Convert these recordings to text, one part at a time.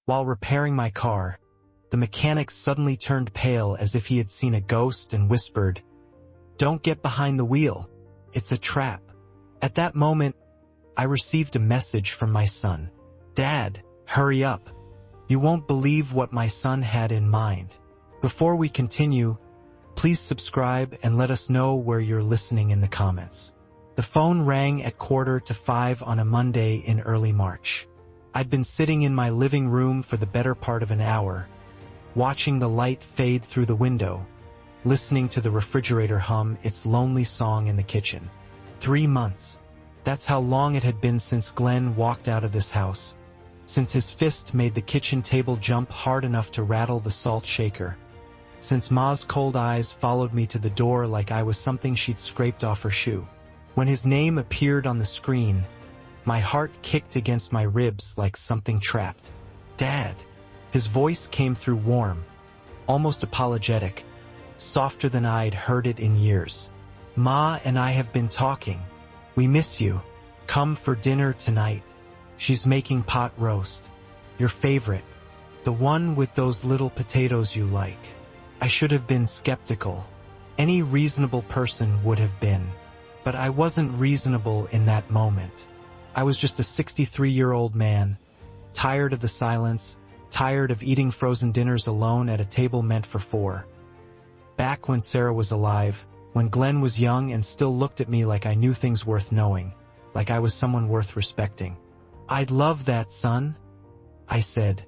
While repairing my car, the mechanic suddenly turned pale as if he had seen a ghost and whispered, "Don't get behind the wheel. It's a trap." At that moment, I received a message from my son. "Dad, hurry up. You won't believe what my son had in mind." Before we continue, please subscribe and let us know where you're listening in the comments. The phone rang at 4:45 on a Monday in early March. I'd been sitting in my living room for the better part of an hour, watching the light fade through the window, listening to the refrigerator hum its lonely song in the kitchen. 3 months. That's how long it had been since Glenn walked out of this house, since his fist made the kitchen table jump hard enough to rattle the salt shaker, since Ma's cold eyes followed me to the door like I was something she'd scraped off her shoe. When his name appeared on the screen, my heart kicked against my ribs like something trapped. "Dad." His voice came through warm, almost apologetic, softer than I'd heard it in years. "Ma and I have been talking. We miss you. Come for dinner tonight. She's making pot roast. Your favorite. The one with those little potatoes you like." I should have been skeptical. Any reasonable person would have been. But I wasn't reasonable in that moment. I was just a 63-year-old man, tired of the silence, tired of eating frozen dinners alone at a table meant for 4. Back when Sarah was alive, when Glenn was young and still looked at me like I knew things worth knowing, like I was someone worth respecting. "I'd love that, son," I said.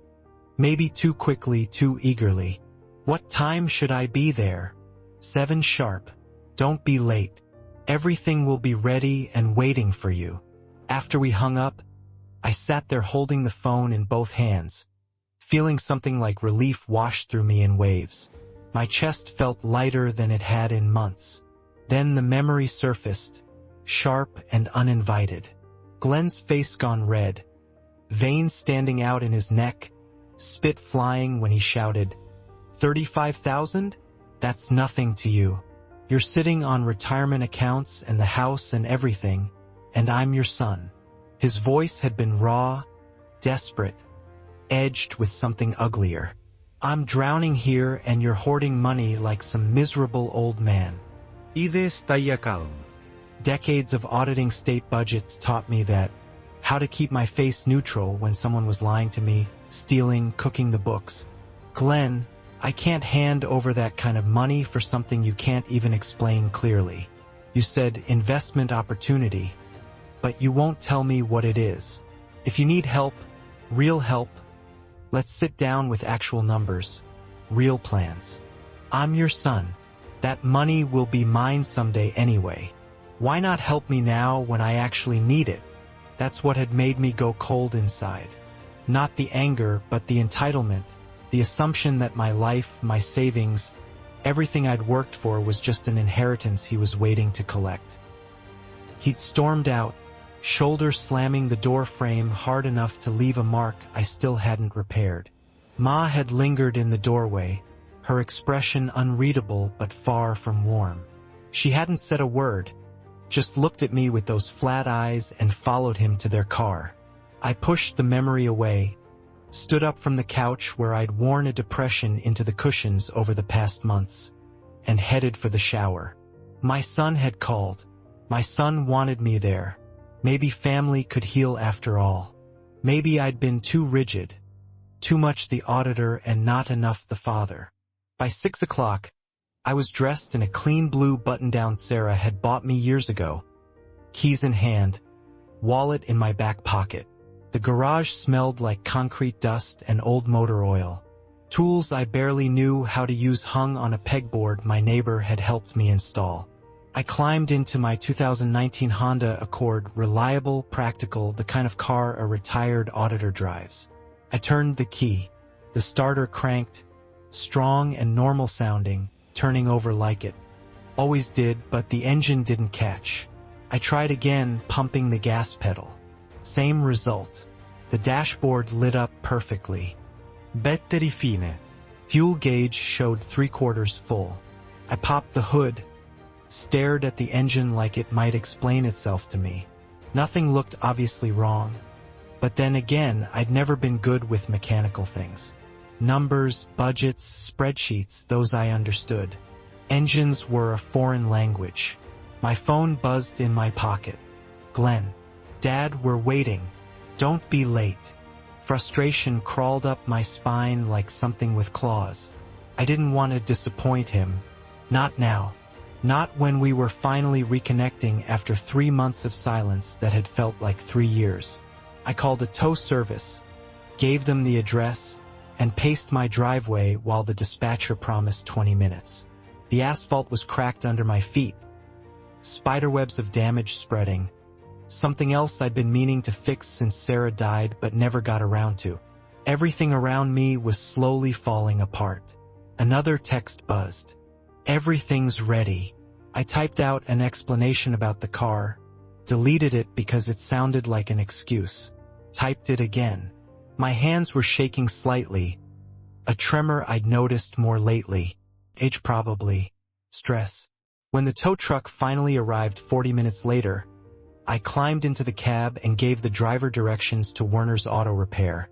Maybe too quickly, too eagerly. "What time should I be there?" 7 sharp. "Don't be late. Everything will be ready and waiting for you." After we hung up, I sat there holding the phone in both hands, feeling something like relief wash through me in waves. My chest felt lighter than it had in months. Then the memory surfaced, sharp and uninvited. Glenn's face gone red, veins standing out in his neck, spit flying when he shouted, "35,000? That's nothing to you. You're sitting on retirement accounts and the house and everything, and I'm your son." His voice had been raw, desperate, edged with something uglier. "I'm drowning here and you're hoarding money like some miserable old man." Decades of auditing state budgets taught me that, how to keep my face neutral when someone was lying to me, stealing, cooking the books. "Glenn, I can't hand over that kind of money for something you can't even explain clearly. You said investment opportunity, but you won't tell me what it is. If you need help, real help, let's sit down with actual numbers, real plans. I'm your son. That money will be mine someday anyway. Why not help me now when I actually need it?" That's what had made me go cold inside. Not the anger, but the entitlement, the assumption that my life, my savings, everything I'd worked for was just an inheritance he was waiting to collect. He'd stormed out, shoulder slamming the door frame hard enough to leave a mark I still hadn't repaired. Ma had lingered in the doorway, her expression unreadable but far from warm. She hadn't said a word, just looked at me with those flat eyes and followed him to their car. I pushed the memory away, stood up from the couch where I'd worn a depression into the cushions over the past months, and headed for the shower. My son had called. My son wanted me there. Maybe family could heal after all. Maybe I'd been too rigid, too much the auditor and not enough the father. By 6 o'clock, I was dressed in a clean blue button-down Sarah had bought me years ago, keys in hand, wallet in my back pocket. The garage smelled like concrete dust and old motor oil. Tools I barely knew how to use hung on a pegboard my neighbor had helped me install. I climbed into my 2019 Honda Accord, reliable, practical, the kind of car a retired auditor drives. I turned the key. The starter cranked, strong and normal sounding, turning over like it always did, but the engine didn't catch. I tried again, pumping the gas pedal. Same result. The dashboard lit up perfectly. Battery fine. Fuel gauge showed 3/4 full. I popped the hood, stared at the engine like it might explain itself to me. Nothing looked obviously wrong, But then again, I'd never been good with mechanical things. Numbers, budgets, spreadsheets, those I understood. Engines were a foreign language. My phone buzzed in my pocket. Glenn. Dad, we're waiting. Don't be late. Frustration crawled up my spine like something with claws. I didn't want to disappoint him. Not now. Not when we were finally reconnecting after 3 months of silence that had felt like 3 years. I called a tow service, gave them the address, and paced my driveway while the dispatcher promised 20 minutes. The asphalt was cracked under my feet, spiderwebs of damage spreading, something else I'd been meaning to fix since Sarah died but never got around to. Everything around me was slowly falling apart. Another text buzzed. Everything's ready. I typed out an explanation about the car, deleted it because it sounded like an excuse, typed it again. My hands were shaking slightly, a tremor I'd noticed more lately. Age probably. Stress. When the tow truck finally arrived 40 minutes later, I climbed into the cab and gave the driver directions to Werner's Auto Repair,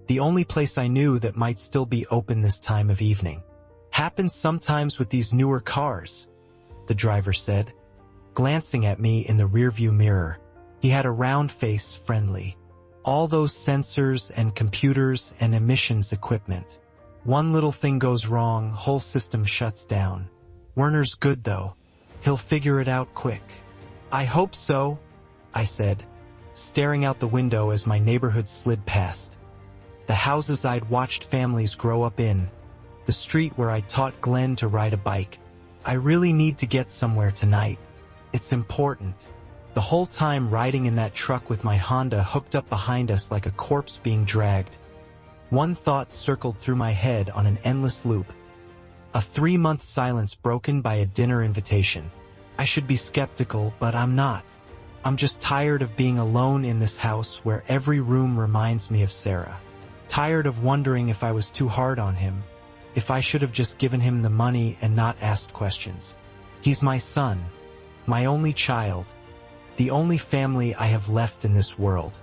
the only place I knew that might still be open this time of evening. Happens sometimes with these newer cars, the driver said, glancing at me in the rearview mirror. He had a round face, friendly. All those sensors and computers and emissions equipment. One little thing goes wrong, whole system shuts down. Werner's good though. He'll figure it out quick. I hope so, I said, staring out the window as my neighborhood slid past. The houses I'd watched families grow up in, the street where I taught Glenn to ride a bike. I really need to get somewhere tonight. It's important. The whole time riding in that truck with my Honda hooked up behind us like a corpse being dragged, one thought circled through my head on an endless loop. A 3-month silence broken by a dinner invitation. I should be skeptical, but I'm not. I'm just tired of being alone in this house where every room reminds me of Sarah. Tired of wondering if I was too hard on him, if I should have just given him the money and not asked questions. He's my son, my only child, the only family I have left in this world.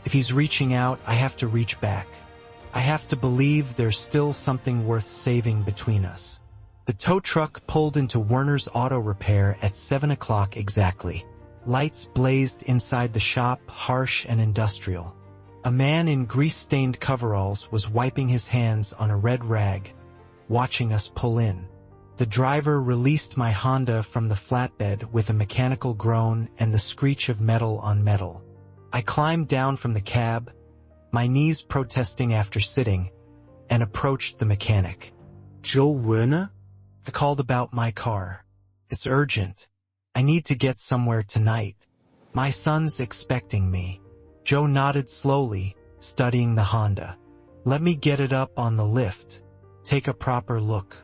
If he's reaching out, I have to reach back. I have to believe there's still something worth saving between us. The tow truck pulled into Werner's Auto Repair at 7 o'clock exactly. Lights blazed inside the shop, harsh and industrial. A man in grease-stained coveralls was wiping his hands on a red rag, watching us pull in. The driver released my Honda from the flatbed with a mechanical groan and the screech of metal on metal. I climbed down from the cab, my knees protesting after sitting, and approached the mechanic. Joe Werner? I called about my car. It's urgent. I need to get somewhere tonight. My son's expecting me. Joe nodded slowly, studying the Honda. Let me get it up on the lift. Take a proper look.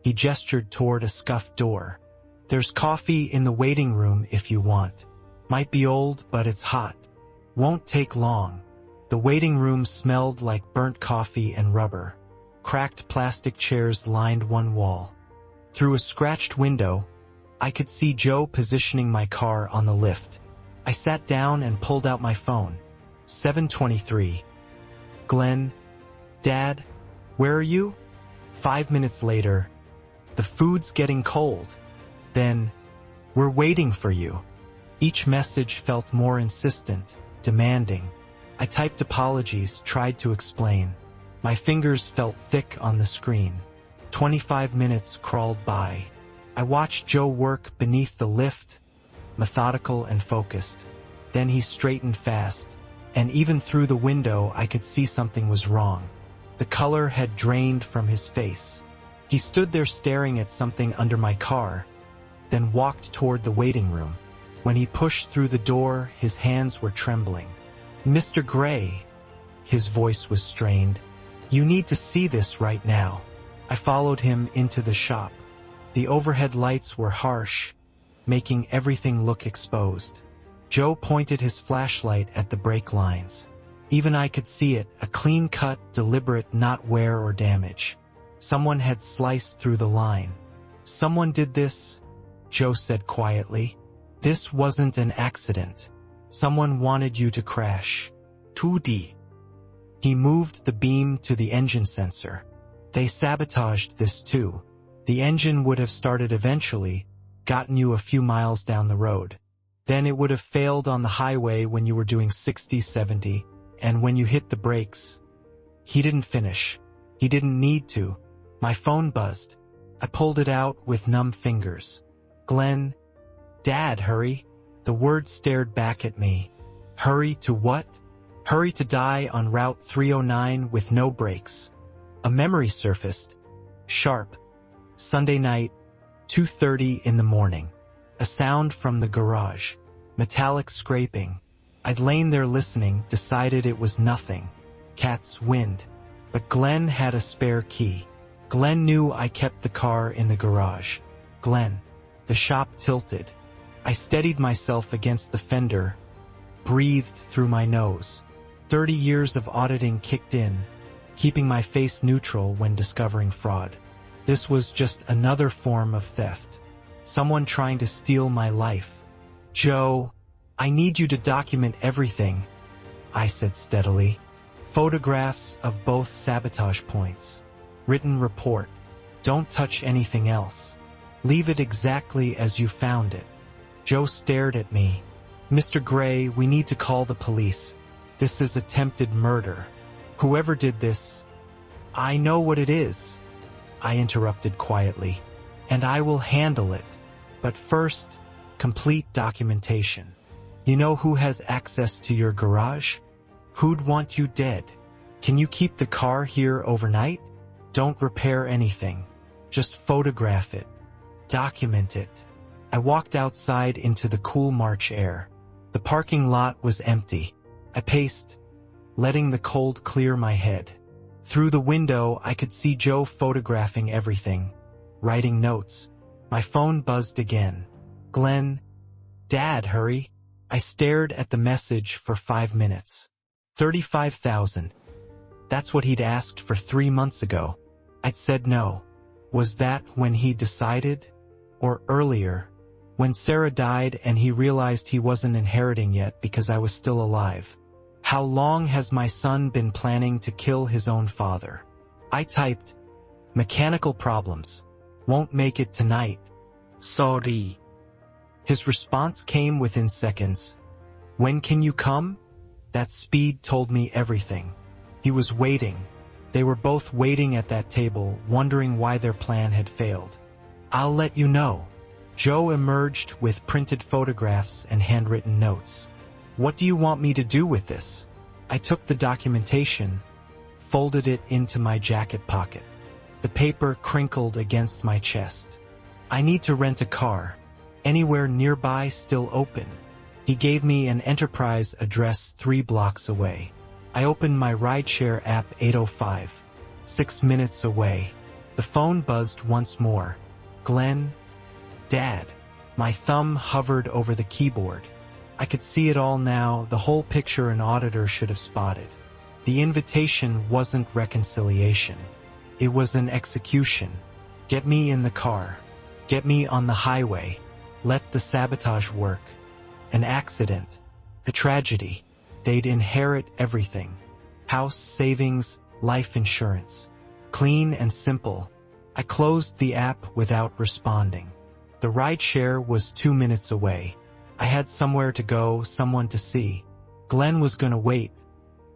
He gestured toward a scuffed door. There's coffee in the waiting room if you want. Might be old, but it's hot. Won't take long. The waiting room smelled like burnt coffee and rubber. Cracked plastic chairs lined one wall. Through a scratched window, I could see Joe positioning my car on the lift. I sat down and pulled out my phone. 7:23. Glenn, Dad, where are you? 5 minutes later, the food's getting cold. Then, we're waiting for you. Each message felt more insistent, demanding. I typed apologies, tried to explain. My fingers felt thick on the screen. 25 minutes crawled by. I watched Joe work beneath the lift, methodical and focused. Then he straightened fast, and even through the window I could see something was wrong. The color had drained from his face. He stood there staring at something under my car, then walked toward the waiting room. When he pushed through the door, his hands were trembling. Mr. Gray, his voice was strained. You need to see this right now. I followed him into the shop. The overhead lights were harsh, making everything look exposed. Joe pointed his flashlight at the brake lines. Even I could see it, a clean-cut, deliberate not wear or damage. Someone had sliced through the line. Someone did this, Joe said quietly. This wasn't an accident. Someone wanted you to crash. 2D. He moved the beam to the engine sensor. They sabotaged this too. The engine would have started eventually, gotten you a few miles down the road. Then it would have failed on the highway when you were doing 60, 70, and when you hit the brakes. He didn't finish. He didn't need to. My phone buzzed. I pulled it out with numb fingers. Glenn. Dad, hurry. The word stared back at me. Hurry to what? Hurry to die on Route 309 with no brakes. A memory surfaced. Sharp. Sunday night, 2:30 in the morning. A sound from the garage. Metallic scraping. I'd lain there listening, decided it was nothing. Cat's wind. But Glenn had a spare key. Glenn knew I kept the car in the garage. Glenn. The shop tilted. I steadied myself against the fender, breathed through my nose. 30 years of auditing kicked in, keeping my face neutral when discovering fraud. This was just another form of theft. Someone trying to steal my life. Joe, I need you to document everything, I said steadily. Photographs of both sabotage points. Written report. Don't touch anything else. Leave it exactly as you found it. Joe stared at me. Mr. Gray, we need to call the police. This is attempted murder. Whoever did this, I know what it is, I interrupted quietly, and I will handle it. But first, complete documentation. You know who has access to your garage? Who'd want you dead? Can you keep the car here overnight? Don't repair anything. Just photograph it. Document it. I walked outside into the cool March air. The parking lot was empty. I paced, letting the cold clear my head. Through the window, I could see Joe photographing everything, writing notes. My phone buzzed again. Glenn. Dad, hurry. I stared at the message for 5 minutes. 35,000. That's what he'd asked for 3 months ago. I'd said no. Was that when he decided? Or earlier, when Sarah died and he realized he wasn't inheriting yet because I was still alive? How long has my son been planning to kill his own father? I typed, mechanical problems. Won't make it tonight. Sorry. His response came within seconds. When can you come? That speed told me everything. He was waiting. They were both waiting at that table, wondering why their plan had failed. I'll let you know. Joe emerged with printed photographs and handwritten notes. What do you want me to do with this? I took the documentation, folded it into my jacket pocket. The paper crinkled against my chest. I need to rent a car. Anywhere nearby still open? He gave me an Enterprise address 3 blocks away. I opened my rideshare app 8:05. 6 minutes away. The phone buzzed once more. Glenn? Dad. My thumb hovered over the keyboard. I could see it all now, the whole picture an auditor should have spotted. The invitation wasn't reconciliation. It was an execution. Get me in the car. Get me on the highway. Let the sabotage work. An accident. A tragedy. They'd inherit everything. House, savings, life insurance. Clean and simple. I closed the app without responding. The rideshare was 2 minutes away. I had somewhere to go, someone to see. Glenn was gonna wait,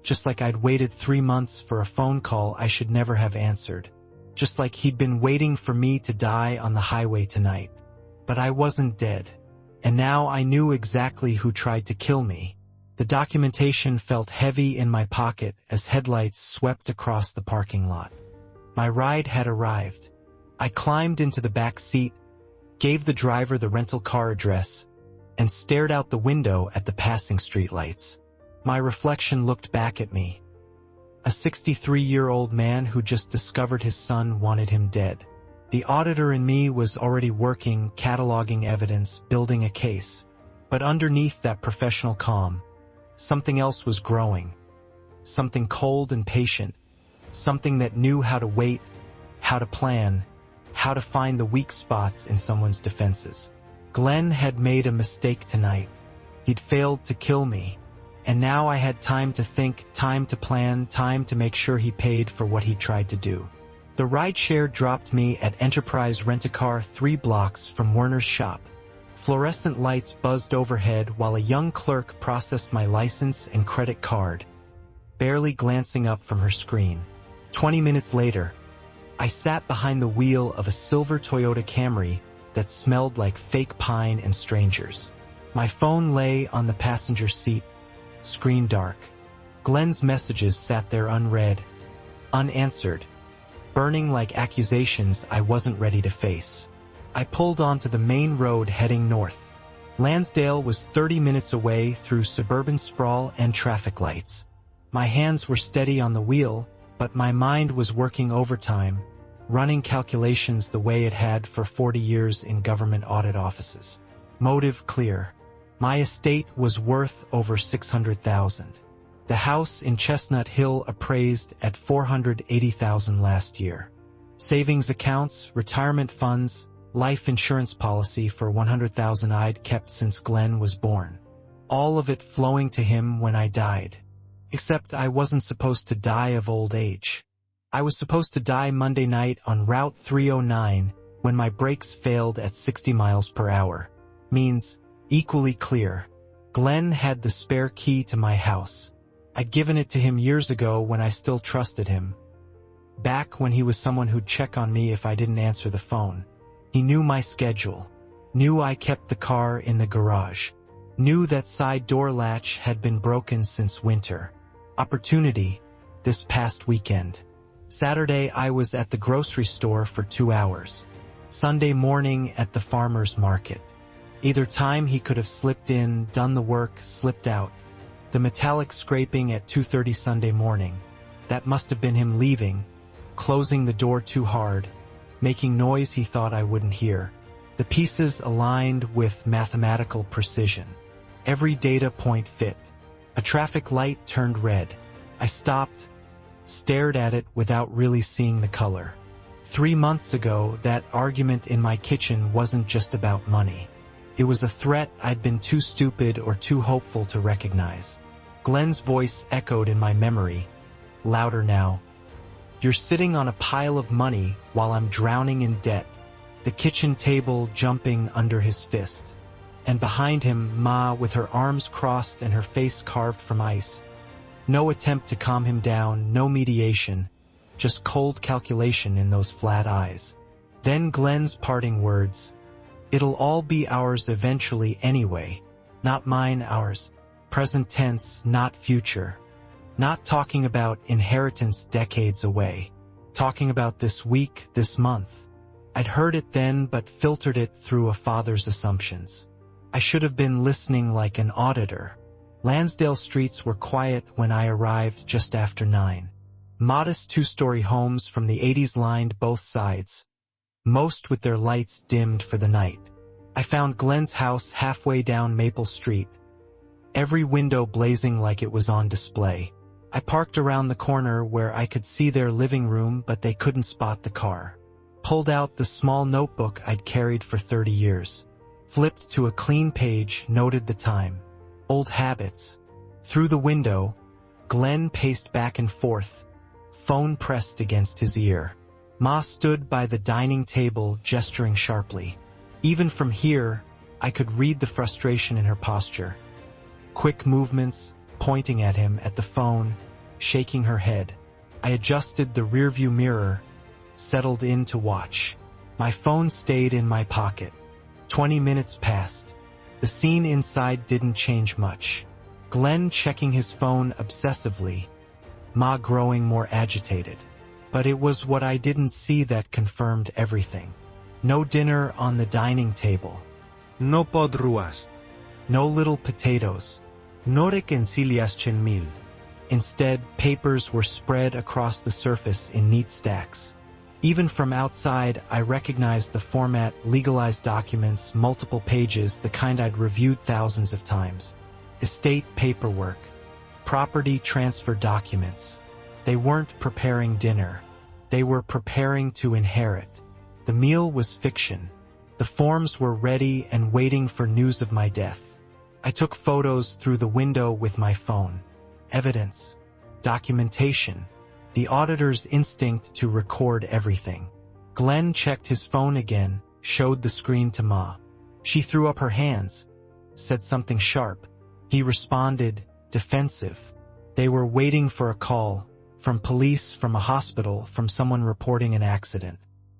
just like I'd waited 3 months for a phone call I should never have answered. Just like he'd been waiting for me to die on the highway tonight. But I wasn't dead. And now I knew exactly who tried to kill me. The documentation felt heavy in my pocket as headlights swept across the parking lot. My ride had arrived. I climbed into the back seat, gave the driver the rental car address, and stared out the window at the passing streetlights. My reflection looked back at me. A 63-year-old man who just discovered his son wanted him dead. The auditor in me was already working, cataloging evidence, building a case. But underneath that professional calm, something else was growing. Something cold and patient. Something that knew how to wait, how to plan, how to find the weak spots in someone's defenses. Glenn had made a mistake tonight. He'd failed to kill me. And now I had time to think, time to plan, time to make sure he paid for what he tried to do. The rideshare dropped me at Enterprise Rent-A-Car 3 blocks from Werner's shop. Fluorescent lights buzzed overhead while a young clerk processed my license and credit card, barely glancing up from her screen. 20 minutes later, I sat behind the wheel of a silver Toyota Camry that smelled like fake pine and strangers. My phone lay on the passenger seat, screen dark. Glenn's messages sat there unread, unanswered, burning like accusations I wasn't ready to face. I pulled onto the main road heading north. Lansdale was 30 minutes away through suburban sprawl and traffic lights. My hands were steady on the wheel, but my mind was working overtime, running calculations the way it had for 40 years in government audit offices. Motive clear. My estate was worth over $600,000. The house in Chestnut Hill appraised at $480,000 last year. Savings accounts, retirement funds, life insurance policy for $100,000 I'd kept since Glenn was born. All of it flowing to him when I died. Except I wasn't supposed to die of old age. I was supposed to die Monday night on Route 309 when my brakes failed at 60 miles per hour. Means, equally clear, Glenn had the spare key to my house. I'd given it to him years ago when I still trusted him. Back when he was someone who'd check on me if I didn't answer the phone. He knew my schedule, knew I kept the car in the garage, knew that side door latch had been broken since winter. Opportunity, this past weekend. Saturday I was at the grocery store for 2 hours. Sunday morning at the farmer's market. Either time he could have slipped in, done the work, slipped out. The metallic scraping at 2:30 Sunday morning. That must have been him leaving, closing the door too hard, making noise he thought I wouldn't hear. The pieces aligned with mathematical precision. Every data point fit. A traffic light turned red. I stopped, stared at it without really seeing the color. 3 months ago, that argument in my kitchen wasn't just about money. It was a threat I'd been too stupid or too hopeful to recognize. Glenn's voice echoed in my memory, louder now. You're sitting on a pile of money while I'm drowning in debt. The kitchen table jumping under his fist. And behind him, Ma with her arms crossed and her face carved from ice. No attempt to calm him down, no mediation, just cold calculation in those flat eyes. Then Glenn's parting words. It'll all be ours eventually anyway. Not mine, ours. Present tense, not future. Not talking about inheritance decades away. Talking about this week, this month. I'd heard it then but filtered it through a father's assumptions. I should have been listening like an auditor. Lansdale streets were quiet when I arrived just after 9. Modest 2-story homes from the 80s lined both sides, most with their lights dimmed for the night. I found Glenn's house halfway down Maple Street, every window blazing like it was on display. I parked around the corner where I could see their living room, but they couldn't spot the car. Pulled out the small notebook I'd carried for 30 years. Flipped to a clean page, noted the time. Old habits. Through the window, Glenn paced back and forth, phone pressed against his ear. Ma stood by the dining table, gesturing sharply. Even from here, I could read the frustration in her posture. Quick movements, pointing at him at the phone, shaking her head. I adjusted the rearview mirror, settled in to watch. My phone stayed in my pocket. 20 minutes passed. The scene inside didn't change much. Glenn checking his phone obsessively, Ma growing more agitated. But it was what I didn't see that confirmed everything. No dinner on the dining table. No podruast. No little potatoes. No reconcilias chenmil. Instead, papers were spread across the surface in neat stacks. Even from outside, I recognized the format, legalized documents, multiple pages, the kind I'd reviewed thousands of times. Estate paperwork. Property transfer documents. They weren't preparing dinner. They were preparing to inherit. The meal was fiction. The forms were ready and waiting for news of my death. I took photos through the window with my phone. Evidence. Documentation. The auditor's instinct to record everything. Glenn checked his phone again, showed the screen to Ma. She threw up her hands, said something sharp. He responded, defensive. They were waiting for a call, from police, from a hospital, from someone reporting an accident.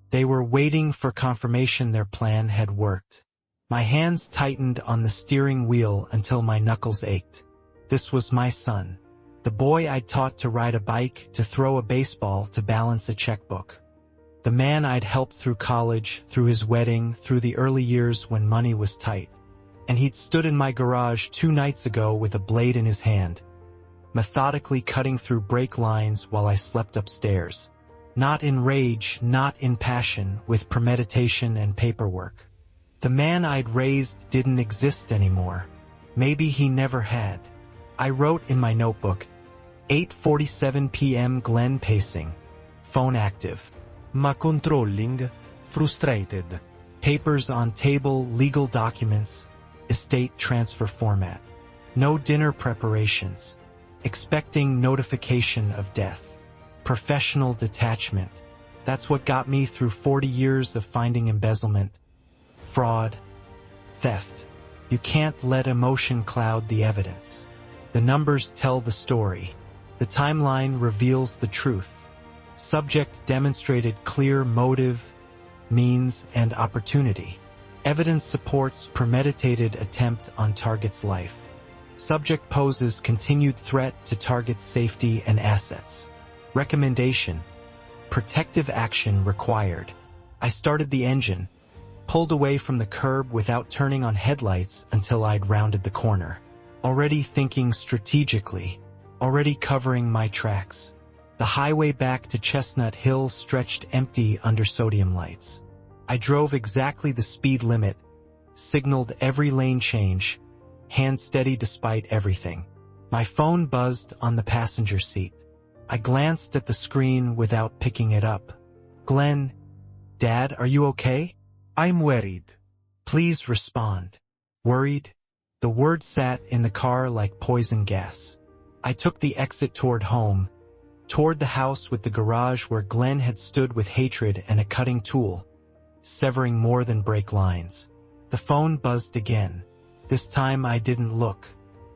They were waiting for confirmation their plan had worked. My hands tightened on the steering wheel until my knuckles ached. This was my son. The boy I'd taught to ride a bike, to throw a baseball, to balance a checkbook. The man I'd helped through college, through his wedding, through the early years when money was tight. And he'd stood in my garage 2 nights ago with a blade in his hand, methodically cutting through brake lines while I slept upstairs. Not in rage, not in passion, with premeditation and paperwork. The man I'd raised didn't exist anymore. Maybe he never had. I wrote in my notebook, 8:47 p.m. Glenn pacing. Phone active. Ma controlling, frustrated. Papers on table, legal documents, estate transfer format. No dinner preparations. Expecting notification of death. Professional detachment. That's what got me through 40 years of finding embezzlement, fraud, theft. You can't let emotion cloud the evidence. The numbers tell the story. The timeline reveals the truth. Subject demonstrated clear motive, means, and opportunity. Evidence supports premeditated attempt on target's life. Subject poses continued threat to target's safety and assets. Recommendation. Protective action required. I started the engine, pulled away from the curb without turning on headlights until I'd rounded the corner. Already thinking strategically, already covering my tracks. The highway back to Chestnut Hill stretched empty under sodium lights. I drove exactly the speed limit, signaled every lane change, hands steady despite everything. My phone buzzed on the passenger seat. I glanced at the screen without picking it up. Glenn, Dad, are you okay? I'm worried. Please respond. Worried? The word sat in the car like poison gas. I took the exit toward home, toward the house with the garage where Glenn had stood with hatred and a cutting tool, severing more than brake lines. The phone buzzed again. This time I didn't look.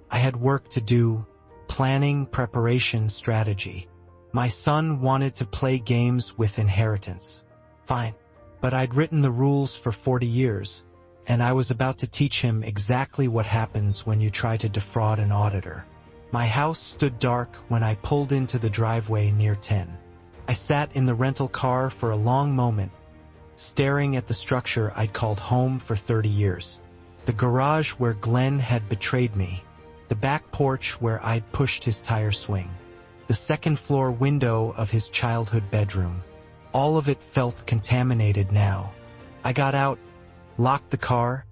I had work to do, planning, preparation, strategy. My son wanted to play games with inheritance. Fine. But I'd written the rules for 40 years, and I was about to teach him exactly what happens when you try to defraud an auditor. My house stood dark when I pulled into the driveway near 10. I sat in the rental car for a long moment, staring at the structure I'd called home for 30 years. The garage where Glenn had betrayed me. The back porch where I'd pushed his tire swing. The second-floor window of his childhood bedroom. All of it felt contaminated now. I got out, locked the car,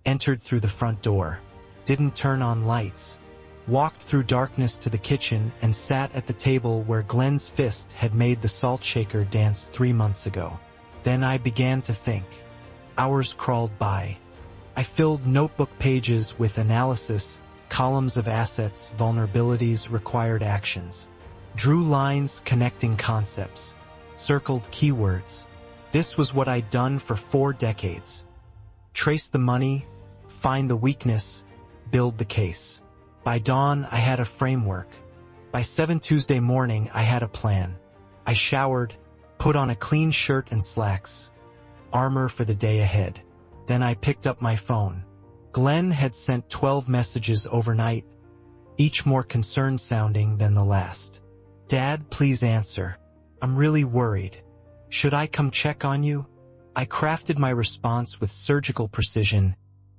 entered through the front door, didn't turn on lights, walked through darkness to the kitchen and sat at the table where Glenn's fist had made the salt shaker dance 3 months ago. Then I began to think. Hours crawled by. I filled notebook pages with analysis, columns of assets, vulnerabilities, required actions. Drew lines connecting concepts. Circled keywords. This was what I'd done for 4 decades. Trace the money, find the weakness, build the case. By dawn, I had a framework. By 7 Tuesday morning, I had a plan. I showered, put on a clean shirt and slacks. Armor for the day ahead. Then I picked up my phone. Glenn had sent 12 messages overnight, each more concerned sounding than the last. Dad, please answer. I'm really worried. Should I come check on you? I crafted my response with surgical precision.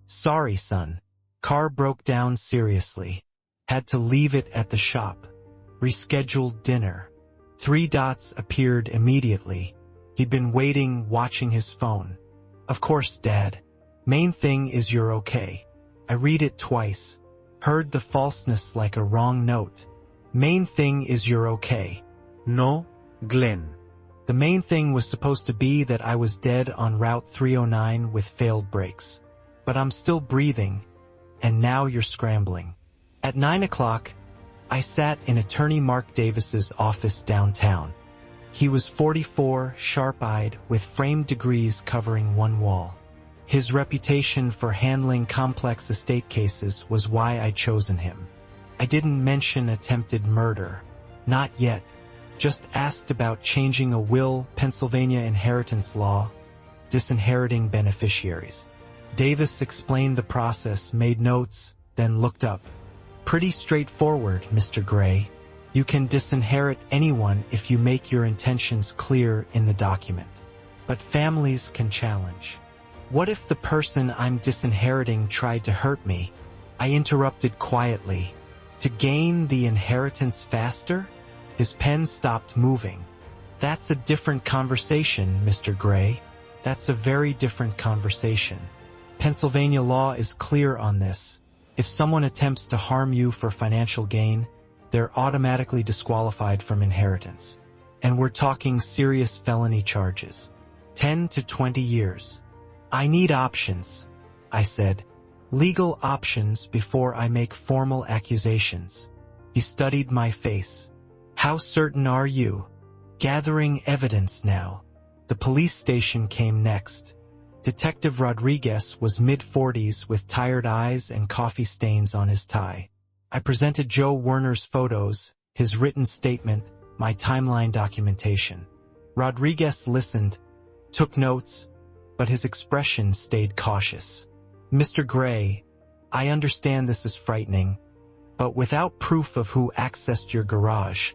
Sorry, son. Car broke down seriously. Had to leave it at the shop. Rescheduled dinner. 3 dots appeared immediately. He'd been waiting, watching his phone. Of course, Dad. Main thing is you're okay. I read it twice. Heard the falseness like a wrong note. Main thing is you're okay. No, Glenn. The main thing was supposed to be that I was dead on Route 309 with failed brakes. But I'm still breathing. and now you're scrambling. At 9 o'clock, I sat in attorney Mark Davis's office downtown. He was 44, sharp-eyed, with framed degrees covering one wall. His reputation for handling complex estate cases was why I'd chosen him. I didn't mention attempted murder. Not yet. Just asked about changing a will, Pennsylvania inheritance law, disinheriting beneficiaries. Davis explained the process, made notes, then looked up. Pretty straightforward, Mr. Gray. You can disinherit anyone if you make your intentions clear in the document. But families can challenge. What if the person I'm disinheriting tried to hurt me? I interrupted quietly. To gain the inheritance faster? His pen stopped moving. That's a different conversation, Mr. Gray. That's a very different conversation. Pennsylvania law is clear on this. If someone attempts to harm you for financial gain, they're automatically disqualified from inheritance. And we're talking serious felony charges. 10 to 20 years. I need options, I said. Legal options before I make formal accusations. He studied my face. How certain are you? Gathering evidence now. The police station came next. Detective Rodriguez was mid-40s with tired eyes and coffee stains on his tie. I presented Joe Werner's photos, his written statement, my timeline documentation. Rodriguez listened, took notes, but his expression stayed cautious. Mr. Gray, I understand this is frightening, but without proof of who accessed your garage,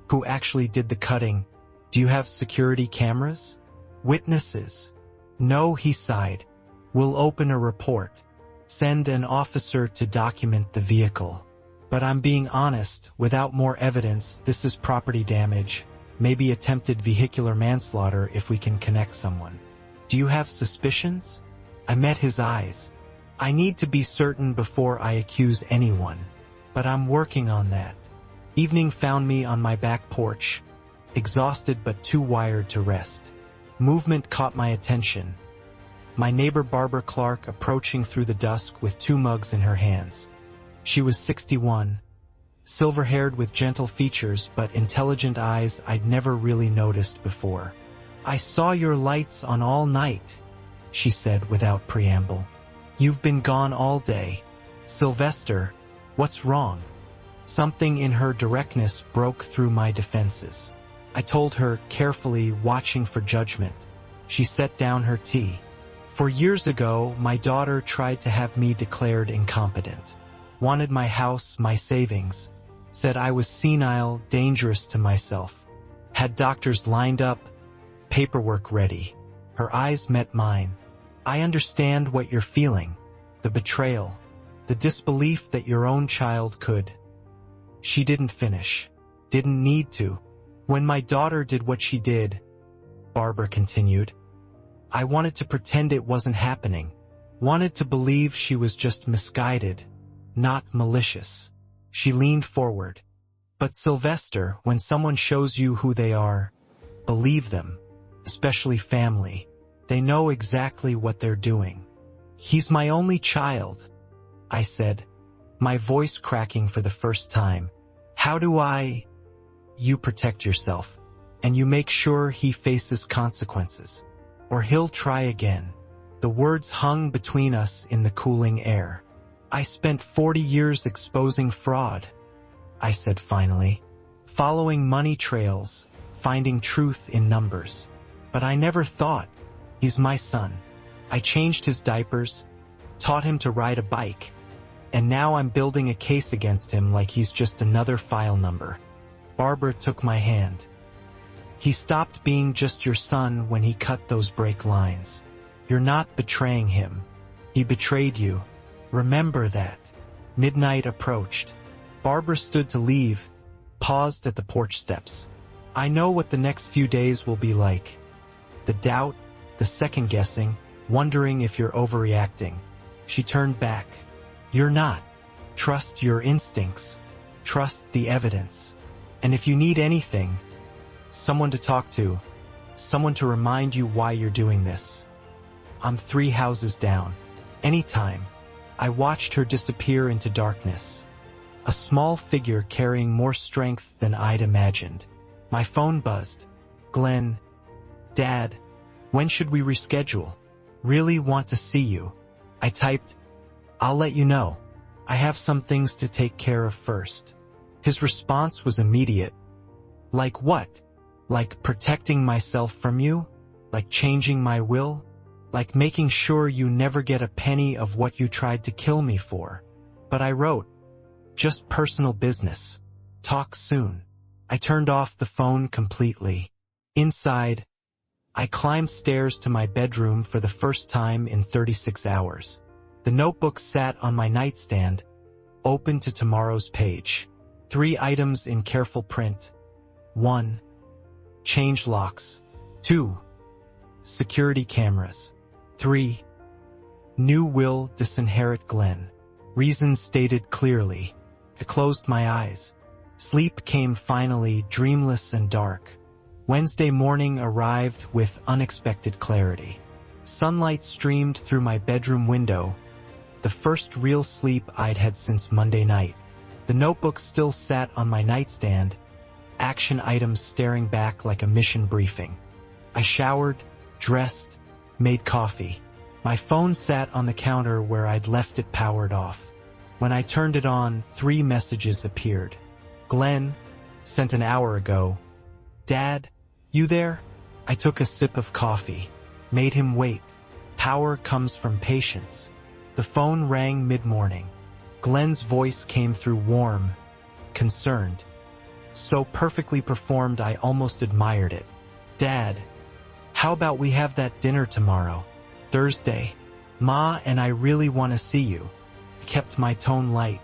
who actually did the cutting, do you have security cameras? Witnesses? No, he sighed. We'll open a report. Send an officer to document the vehicle. But I'm being honest, without more evidence, this is property damage, maybe attempted vehicular manslaughter if we can connect someone. Do you have suspicions? I met his eyes. I need to be certain before I accuse anyone. But I'm working on that. Evening found me on my back porch, exhausted but too wired to rest. Movement caught my attention. My neighbor Barbara Clark approaching through the dusk with 2 mugs in her hands. She was 61, silver-haired with gentle features but intelligent eyes I'd never really noticed before. I saw your lights on all night, she said without preamble. You've been gone all day. Sylvester, what's wrong? Something in her directness broke through my defenses. I told her, carefully watching for judgment. She set down her tea. 4 years ago, my daughter tried to have me declared incompetent. Wanted my house, my savings. Said I was senile, dangerous to myself. Had doctors lined up, paperwork ready. Her eyes met mine. I understand what you're feeling. The betrayal. The disbelief that your own child could. She didn't finish. Didn't need to. When my daughter did what she did, Barbara continued, I wanted to pretend it wasn't happening. Wanted to believe she was just misguided, not malicious. She leaned forward. But Sylvester, when someone shows you who they are, believe them, especially family. They know exactly what they're doing. He's my only child, I said, my voice cracking for the first time. How do I... You protect yourself, and you make sure he faces consequences, or he'll try again. The words hung between us in the cooling air. I spent 40 years exposing fraud, I said finally, following money trails, finding truth in numbers. But I never thought, he's my son. I changed his diapers, taught him to ride a bike, and now I'm building a case against him like he's just another file number. Barbara took my hand. He stopped being just your son when he cut those brake lines. You're not betraying him. He betrayed you. Remember that. Midnight approached. Barbara stood to leave, paused at the porch steps. I know what the next few days will be like. The doubt, the second-guessing, wondering if you're overreacting. She turned back. You're not. Trust your instincts. Trust the evidence. And if you need anything, someone to talk to, someone to remind you why you're doing this, I'm 3 houses down. Anytime. I watched her disappear into darkness. A small figure carrying more strength than I'd imagined. My phone buzzed. Glenn. Dad. When should we reschedule? Really want to see you. I typed, I'll let you know. I have some things to take care of first. His response was immediate. Like what? Like protecting myself from you? Like changing my will? Like making sure you never get a penny of what you tried to kill me for? But I wrote, just personal business. Talk soon. I turned off the phone completely. Inside, I climbed stairs to my bedroom for the first time in 36 hours. The notebook sat on my nightstand, open to tomorrow's page. 3 items in careful print. 1. Change locks. 2. Security cameras. 3. New will disinherit Glenn. Reasons stated clearly. I closed my eyes. Sleep came finally, dreamless and dark. Wednesday morning arrived with unexpected clarity. Sunlight streamed through my bedroom window, the first real sleep I'd had since Monday night. The notebook still sat on my nightstand, action items staring back like a mission briefing. I showered, dressed, made coffee. My phone sat on the counter where I'd left it powered off. When I turned it on, 3 messages appeared. Glenn, sent an hour ago. Dad, you there? I took a sip of coffee. Made him wait. Power comes from patience. The phone rang mid-morning. Glenn's voice came through warm, concerned. So perfectly performed I almost admired it. Dad, how about we have that dinner tomorrow? Thursday. Ma and I really want to see you. I kept my tone light.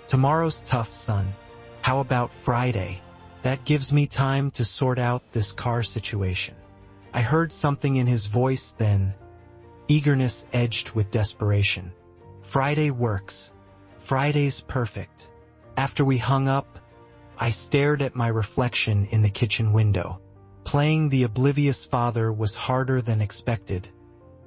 Tomorrow's tough, son. How about Friday? That gives me time to sort out this car situation. I heard something in his voice then, eagerness edged with desperation. Friday works. Friday's perfect. After we hung up, I stared at my reflection in the kitchen window. Playing the oblivious father was harder than expected,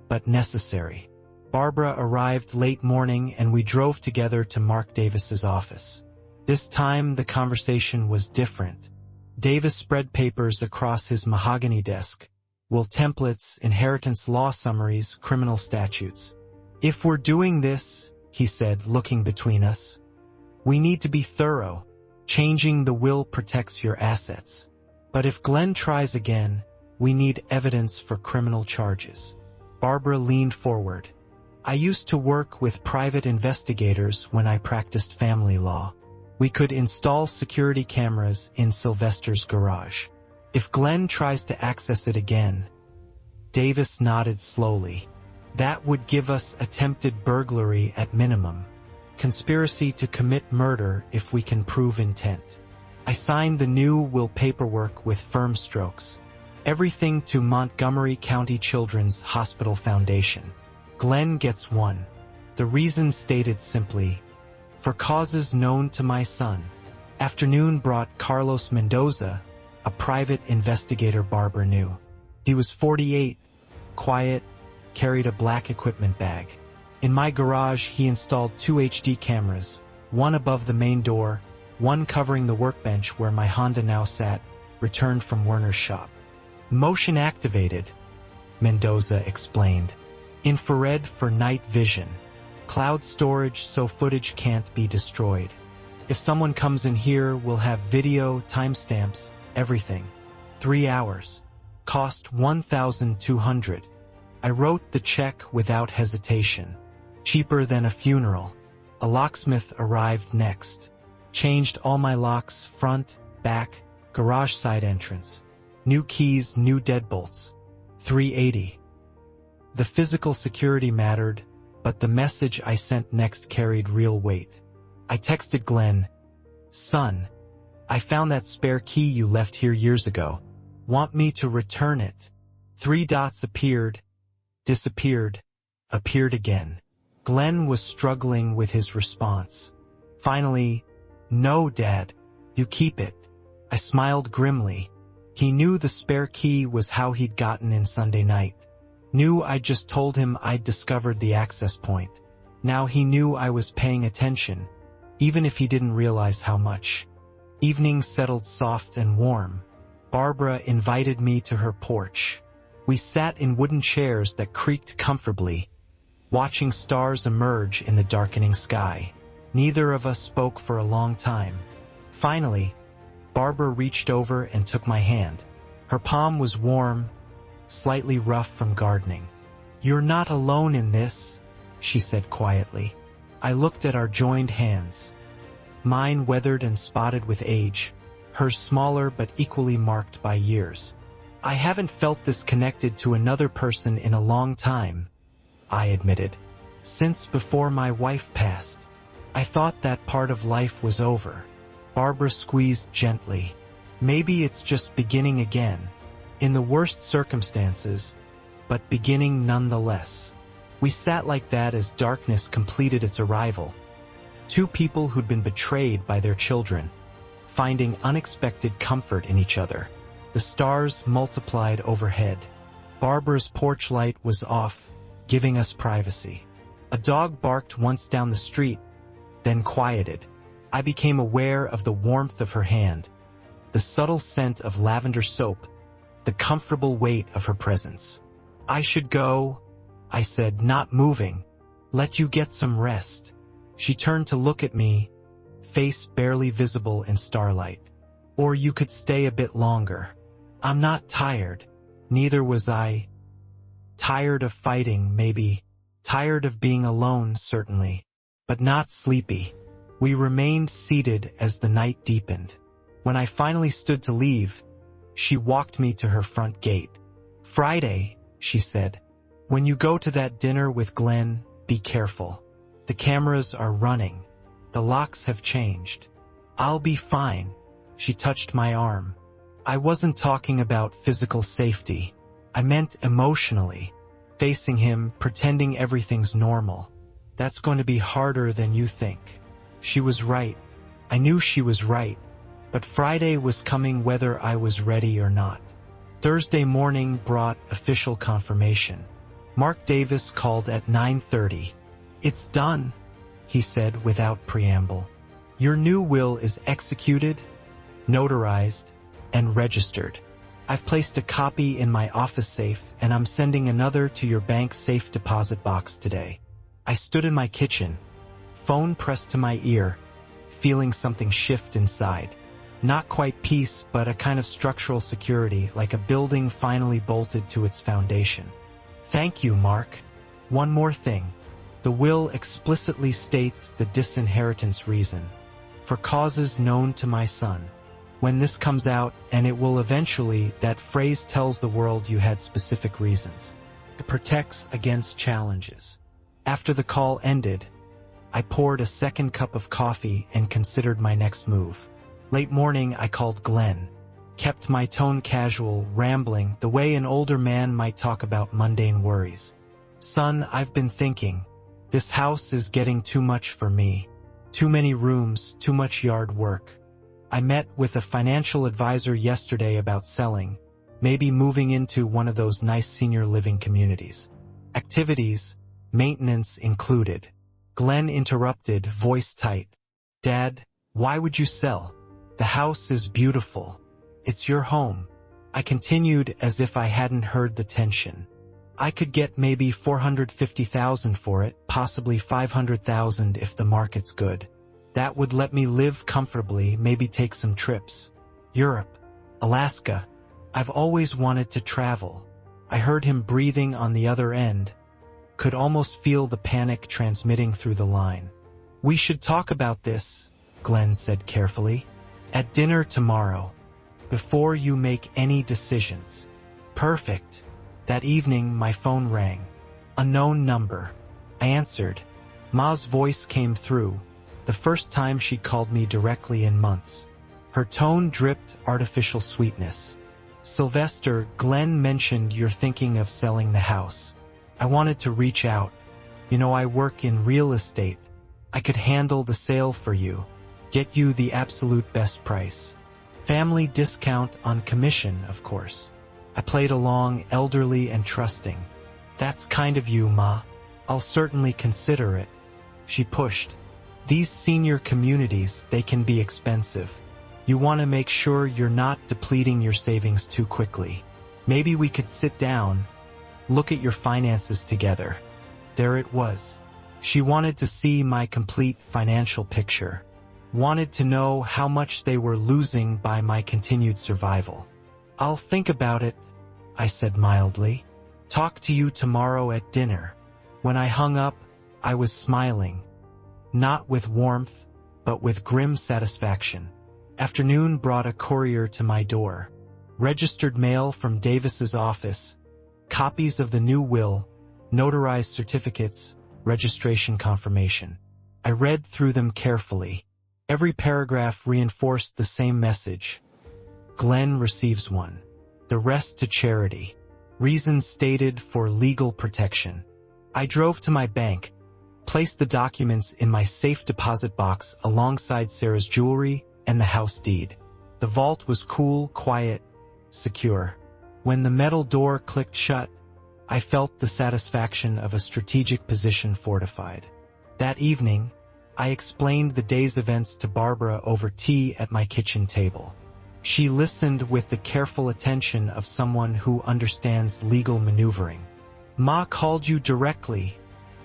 but necessary. Barbara arrived late morning and we drove together to Mark Davis's office. This time the conversation was different. Davis spread papers across his mahogany desk. Will templates, inheritance law summaries, criminal statutes. If we're doing this, he said, looking between us, we need to be thorough. Changing the will protects your assets. But if Glenn tries again, we need evidence for criminal charges. Barbara leaned forward. I used to work with private investigators when I practiced family law. We could install security cameras in Sylvester's garage. If Glenn tries to access it again, Davis nodded slowly. That would give us attempted burglary at minimum. Conspiracy to commit murder if we can prove intent. I signed the new will paperwork with firm strokes. Everything to Montgomery County Children's Hospital Foundation. Glenn gets 1. The reason stated simply, for causes known to my son. Afternoon brought Carlos Mendoza, a private investigator Barbara knew. He was 48, quiet, carried a black equipment bag. In my garage, he installed 2 HD cameras, one above the main door, one covering the workbench where my Honda now sat, returned from Werner's shop. Motion activated, Mendoza explained. Infrared for night vision. Cloud storage so footage can't be destroyed. If someone comes in here, we'll have video, timestamps, everything. 3 hours. Cost $1,200. I wrote the check without hesitation. Cheaper than a funeral. A locksmith arrived next. Changed all my locks, front, back, garage side entrance. New keys, new deadbolts. $380. The physical security mattered, but the message I sent next carried real weight. I texted Glenn, son, I found that spare key you left here years ago. Want me to return it? 3 dots appeared, disappeared, appeared again. Glenn was struggling with his response. Finally, no, Dad, you keep it. I smiled grimly. He knew the spare key was how he'd gotten in Sunday night. Knew I'd just told him I'd discovered the access point. Now he knew I was paying attention, even if he didn't realize how much. Evening settled soft and warm. Barbara invited me to her porch. We sat in wooden chairs that creaked comfortably, watching stars emerge in the darkening sky. Neither of us spoke for a long time. Finally, Barbara reached over and took my hand. Her palm was warm, slightly rough from gardening. "You're not alone in this," she said quietly. I looked at our joined hands. Mine weathered and spotted with age, hers smaller but equally marked by years. "I haven't felt this connected to another person in a long time," I admitted. "Since before my wife passed. I thought that part of life was over." Barbara squeezed gently. "Maybe it's just beginning again. In the worst circumstances, but beginning nonetheless." We sat like that as darkness completed its arrival. Two people who'd been betrayed by their children, finding unexpected comfort in each other. The stars multiplied overhead. Barbara's porch light was off, giving us privacy. A dog barked once down the street, then quieted. I became aware of the warmth of her hand, the subtle scent of lavender soap, the comfortable weight of her presence. "I should go," I said, not moving. "Let you get some rest." She turned to look at me, face barely visible in starlight. "Or you could stay a bit longer." "I'm not tired." Neither was I. Tired of fighting, maybe. Tired of being alone, certainly. But not sleepy. We remained seated as the night deepened. When I finally stood to leave, she walked me to her front gate. "Friday," she said, "when you go to that dinner with Glenn, be careful. The cameras are running. The locks have changed." "I'll be fine." She touched my arm. I wasn't talking about physical safety. I meant emotionally. Facing him, pretending everything's normal. That's going to be harder than you think. She was right. I knew she was right. But Friday was coming whether I was ready or not. Thursday morning brought official confirmation. Mark Davis called at 9:30. "It's done," he said without preamble. "Your new will is executed, notarized, and registered. I've placed a copy in my office safe and I'm sending another to your bank safe deposit box today." I stood in my kitchen, phone pressed to my ear, feeling something shift inside. Not quite peace, but a kind of structural security, like a building finally bolted to its foundation. "Thank you, Mark. One more thing. The will explicitly states the disinheritance reason. For causes known to my son. When this comes out, and it will eventually, that phrase tells the world you had specific reasons. It protects against challenges." After the call ended, I poured a second cup of coffee and considered my next move. Late morning, I called Glenn. Kept my tone casual, rambling, the way an older man might talk about mundane worries. "Son, I've been thinking. This house is getting too much for me. Too many rooms, too much yard work. I met with a financial advisor yesterday about selling, maybe moving into one of those nice senior living communities. Activities, maintenance included." Glenn interrupted, voice tight. "Dad, why would you sell? The house is beautiful. It's your home." I continued as if I hadn't heard the tension. "I could get maybe $450,000 for it, possibly $500,000 if the market's good. That would let me live comfortably, maybe take some trips. Europe, Alaska. I've always wanted to travel." I heard him breathing on the other end, could almost feel the panic transmitting through the line. "We should talk about this," Glenn said carefully. "At dinner tomorrow, before you make any decisions." "Perfect." That evening, my phone rang. Unknown number. I answered. Ma's voice came through, the first time she'd called me directly in months. Her tone dripped artificial sweetness. "Sylvester, Glenn mentioned you're thinking of selling the house. I wanted to reach out. You know, I work in real estate. I could handle the sale for you. Get you the absolute best price. Family discount on commission, of course." I played along, elderly and trusting. "That's kind of you, Ma. I'll certainly consider it." she pushed. These senior communities, they can be expensive. You want to make sure you're not depleting your savings too quickly. Maybe we could sit down, look at your finances together. There it was. She wanted to see my complete financial picture. Wanted to know how much they were losing by my continued survival. I'll think about it, I said mildly. Talk to you tomorrow at dinner. When I hung up, I was smiling. Not with warmth, but with grim satisfaction. Afternoon brought a courier to my door. Registered mail from Davis's office. Copies of the new will, notarized certificates, registration confirmation. I read through them carefully. Every paragraph reinforced the same message. Glenn receives one. The rest to charity. Reasons stated for legal protection. I drove to my bank, placed the documents in my safe deposit box alongside Sarah's jewelry and the house deed. The vault was cool, quiet, secure. When the metal door clicked shut, I felt the satisfaction of a strategic position fortified. That evening, I explained the day's events to Barbara over tea at my kitchen table. She listened with the careful attention of someone who understands legal maneuvering. Ma called you directly,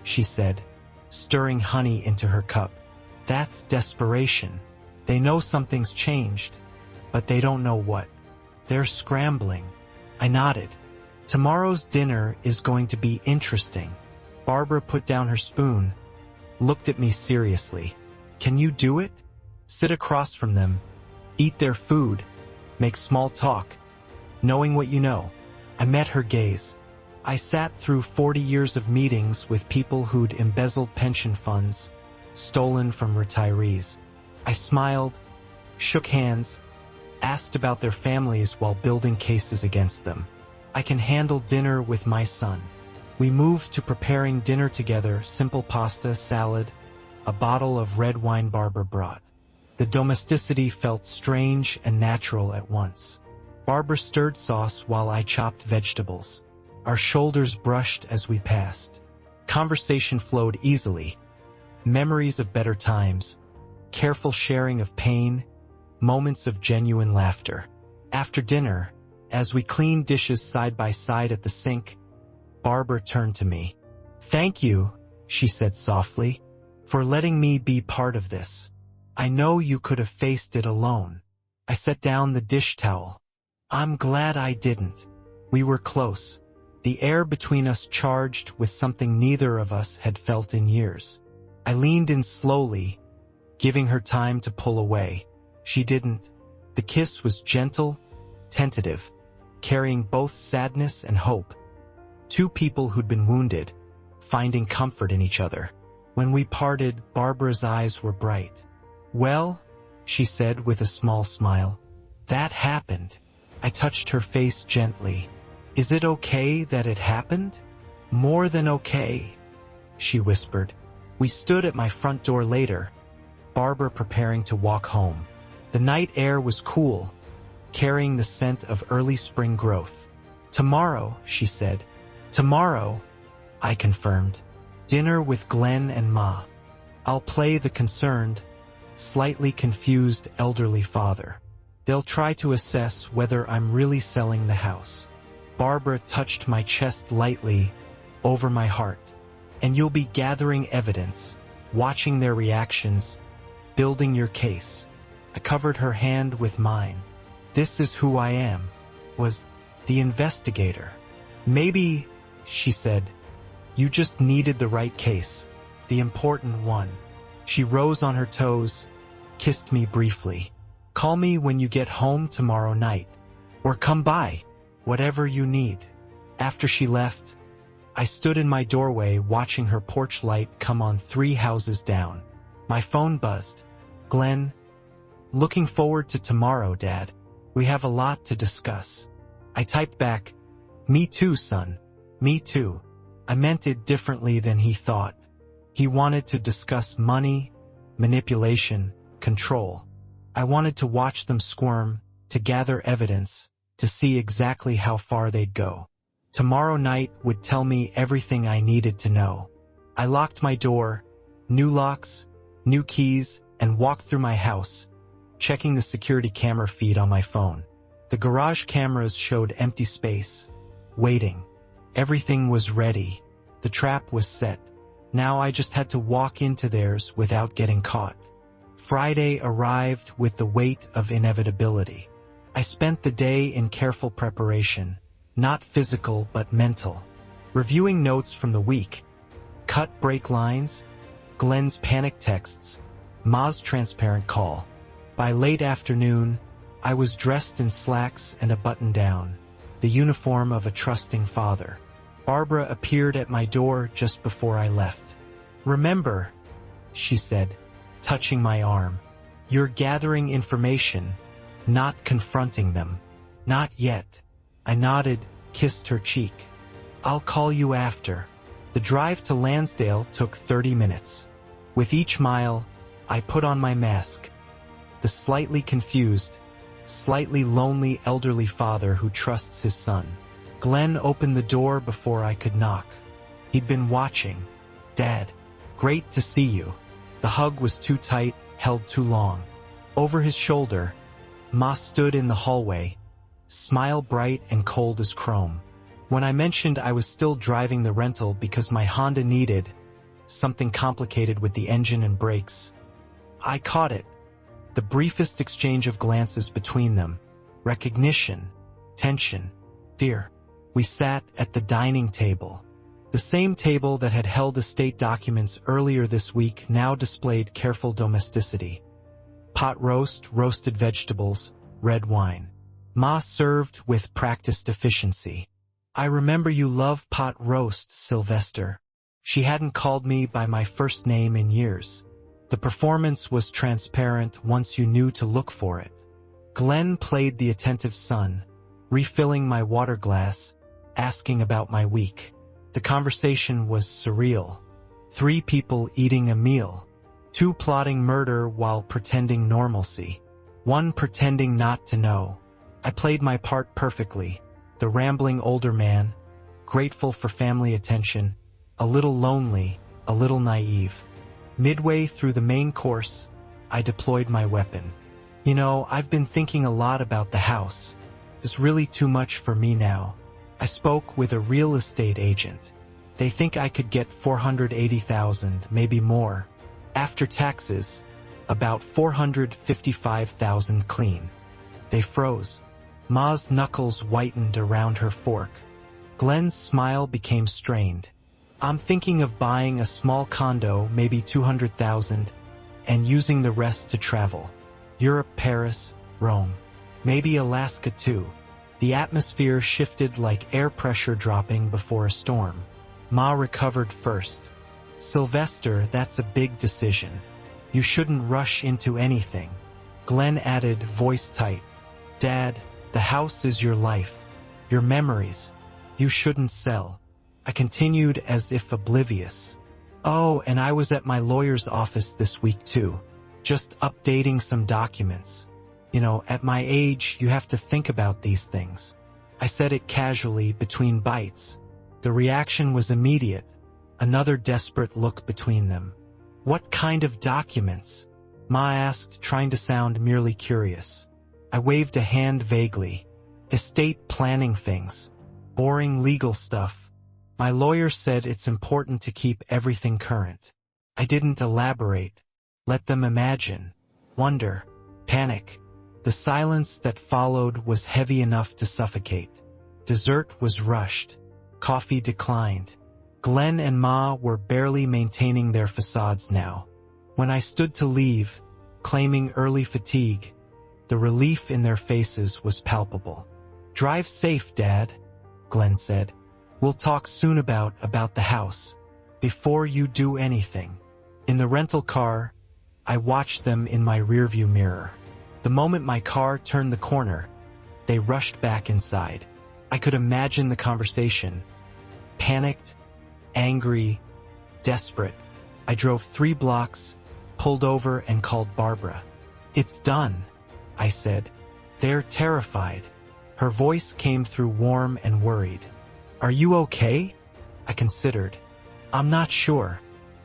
she said, stirring honey into her cup. That's desperation. They know something's changed, but they don't know what. They're scrambling. I nodded. Tomorrow's dinner is going to be interesting. Barbara put down her spoon, looked at me seriously. Can you do it? Sit across from them, eat their food, make small talk, knowing what you know. I met her gaze. I sat through 40 years of meetings with people who'd embezzled pension funds, stolen from retirees. I smiled, shook hands, asked about their families while building cases against them. I can handle dinner with my son. We moved to preparing dinner together, simple pasta, salad, a bottle of red wine Barbara brought. The domesticity felt strange and natural at once. Barbara stirred sauce while I chopped vegetables. Our shoulders brushed as we passed. Conversation flowed easily. Memories of better times, careful sharing of pain, moments of genuine laughter. After dinner, as we cleaned dishes side by side at the sink, Barbara turned to me. Thank you, she said softly, for letting me be part of this. I know you could have faced it alone. I set down the dish towel. I'm glad I didn't. We were close. The air between us charged with something neither of us had felt in years. I leaned in slowly, giving her time to pull away. She didn't. The kiss was gentle, tentative, carrying both sadness and hope. Two people who'd been wounded, finding comfort in each other. When we parted, Barbara's eyes were bright. Well, she said with a small smile, that happened. I touched her face gently. Is it okay that it happened? More than okay, she whispered. We stood at my front door later, Barbara preparing to walk home. The night air was cool, carrying the scent of early spring growth. Tomorrow, she said. Tomorrow, I confirmed. Dinner with Glenn and Ma. I'll play the concerned, slightly confused elderly father. They'll try to assess whether I'm really selling the house. Barbara touched my chest lightly, over my heart. And you'll be gathering evidence, watching their reactions, building your case. I covered her hand with mine. This is who I am, was the investigator. Maybe, she said, you just needed the right case, the important one. She rose on her toes, kissed me briefly. Call me when you get home tomorrow night, or come by, whatever you need. After she left, I stood in my doorway watching her porch light come on 3 houses down. My phone buzzed. Glenn, looking forward to tomorrow, Dad. We have a lot to discuss. I typed back, me too, son. Me too. I meant it differently than he thought. He wanted to discuss money, manipulation, control. I wanted to watch them squirm, to gather evidence, to see exactly how far they'd go. Tomorrow night would tell me everything I needed to know. I locked my door, New locks, new keys, and walked through my house, checking the security camera feed on my phone. The garage cameras showed empty space, waiting. Everything was ready. The trap was set. Now I just had to walk into theirs without getting caught. Friday arrived with the weight of inevitability. I spent the day in careful preparation, not physical but mental, reviewing notes from the week, cut break lines, Glenn's panic texts, Ma's transparent call. By late afternoon, I was dressed in slacks and a button-down, the uniform of a trusting father. Barbara appeared at my door just before I left. "Remember," she said, touching my arm, "you're gathering information, not confronting them." "Not yet." I nodded, kissed her cheek. "I'll call you after." The drive to Lansdale took 30 minutes. With each mile, I put on my mask. The slightly confused, slightly lonely elderly father who trusts his son. Glenn opened the door before I could knock. He'd been watching. "Dad, great to see you." The hug was too tight, held too long. Over his shoulder, Ma stood in the hallway, smile bright and cold as chrome. When I mentioned I was still driving the rental because my Honda needed something complicated with the engine and brakes, I caught it. The briefest exchange of glances between them. Recognition, tension, fear. We sat at the dining table. The same table that had held estate documents earlier this week now displayed careful domesticity. Pot roast, roasted vegetables, red wine. Ma served with practiced efficiency. "I remember you love pot roast, Sylvester." She hadn't called me by my first name in years. The performance was transparent once you knew to look for it. Glenn played the attentive son, refilling my water glass, asking about my week. The conversation was surreal. 3 people eating a meal. 2 plotting murder while pretending normalcy. 1 pretending not to know. I played my part perfectly. The rambling older man, grateful for family attention, a little lonely, a little naive. Midway through the main course, I deployed my weapon. "You know, I've been thinking a lot about the house. It's really too much for me now." I spoke with a real estate agent. "They think I could get $480,000, maybe more. After taxes, about $455,000 clean." They froze. Ma's knuckles whitened around her fork. Glenn's smile became strained. "I'm thinking of buying a small condo, maybe $200,000, and using the rest to travel. Europe, Paris, Rome. Maybe Alaska too." The atmosphere shifted like air pressure dropping before a storm. Ma recovered first. "Sylvester, that's a big decision. You shouldn't rush into anything." Glenn added, voice tight, "Dad, the house is your life, your memories. You shouldn't sell." I continued as if oblivious. "Oh, and I was at my lawyer's office this week too, just updating some documents. You know, at my age, you have to think about these things." I said it casually, between bites. The reaction was immediate, another desperate look between them. "What kind of documents?" Ma asked, trying to sound merely curious. I waved a hand vaguely. "Estate planning things. Boring legal stuff. My lawyer said it's important to keep everything current." I didn't elaborate. Let them imagine, wonder, panic. The silence that followed was heavy enough to suffocate. Dessert was rushed. Coffee declined. Glenn and Ma were barely maintaining their facades now. When I stood to leave, claiming early fatigue, the relief in their faces was palpable. "Drive safe, Dad," Glenn said. "We'll talk soon about the house. Before you do anything." In the rental car, I watched them in my rearview mirror. The moment my car turned the corner, they rushed back inside. I could imagine the conversation. Panicked, angry, desperate. I drove 3 blocks, pulled over and called Barbara. "It's done," I said. "They're terrified." Her voice came through warm and worried. "Are you okay?" I considered. "I'm not sure,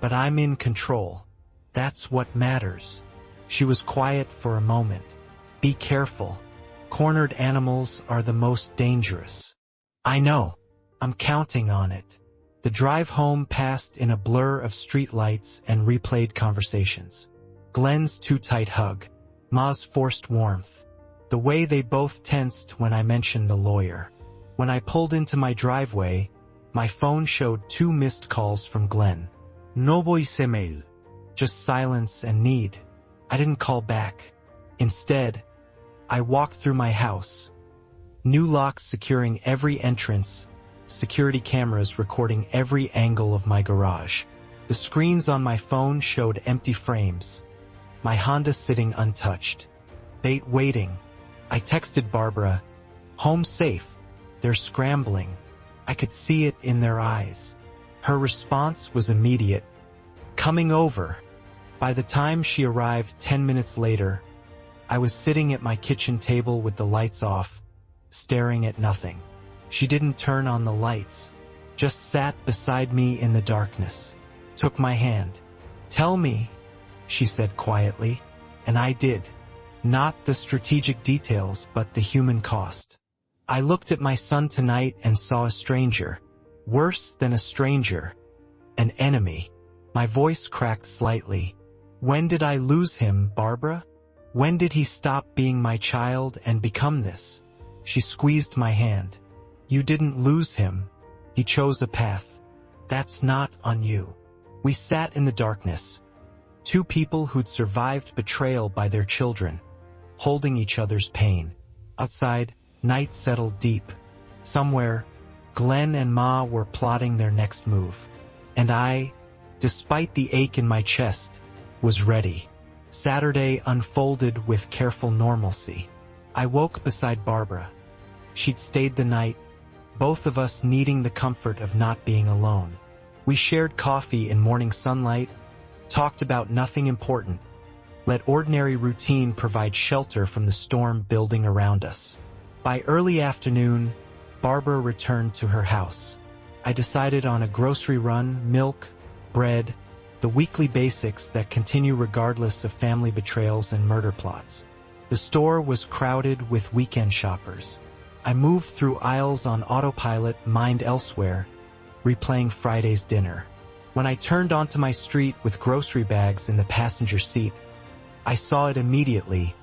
but I'm in control. That's what matters. She was quiet for a moment. Be careful. Cornered animals are the most dangerous. I know. I'm counting on it. The drive home passed in a blur of streetlights and replayed conversations. Glenn's too tight hug. Ma's forced warmth. The way they both tensed when I mentioned the lawyer. When I pulled into my driveway, my phone showed 2 missed calls from Glenn. No voicemail. Just silence and need. I didn't call back. Instead, I walked through my house. New locks securing every entrance, security cameras recording every angle of my garage. The screens on my phone showed empty frames. My Honda sitting untouched. Bait waiting. I texted Barbara, "Home safe." They're scrambling. I could see it in their eyes. Her response was immediate. "Coming over." By the time she arrived 10 minutes later, I was sitting at my kitchen table with the lights off, staring at nothing. She didn't turn on the lights, just sat beside me in the darkness, took my hand. "Tell me," she said quietly, and I did. Not the strategic details, but the human cost. I looked at my son tonight and saw a stranger. Worse than a stranger. An enemy. My voice cracked slightly. When did I lose him, Barbara? When did he stop being my child and become this? She squeezed my hand. You didn't lose him. He chose a path. That's not on you. We sat in the darkness. 2 people who'd survived betrayal by their children, holding each other's pain. Outside, night settled deep. Somewhere, Glenn and Ma were plotting their next move. And I, despite the ache in my chest, was ready. Saturday unfolded with careful normalcy. I woke beside Barbara. She'd stayed the night, both of us needing the comfort of not being alone. We shared coffee in morning sunlight, talked about nothing important, let ordinary routine provide shelter from the storm building around us. By early afternoon, Barbara returned to her house. I decided on a grocery run, milk, bread, the weekly basics that continue regardless of family betrayals and murder plots. The store was crowded with weekend shoppers. I moved through aisles on autopilot, mind elsewhere, replaying Friday's dinner. When I turned onto my street with grocery bags in the passenger seat, I saw it immediately.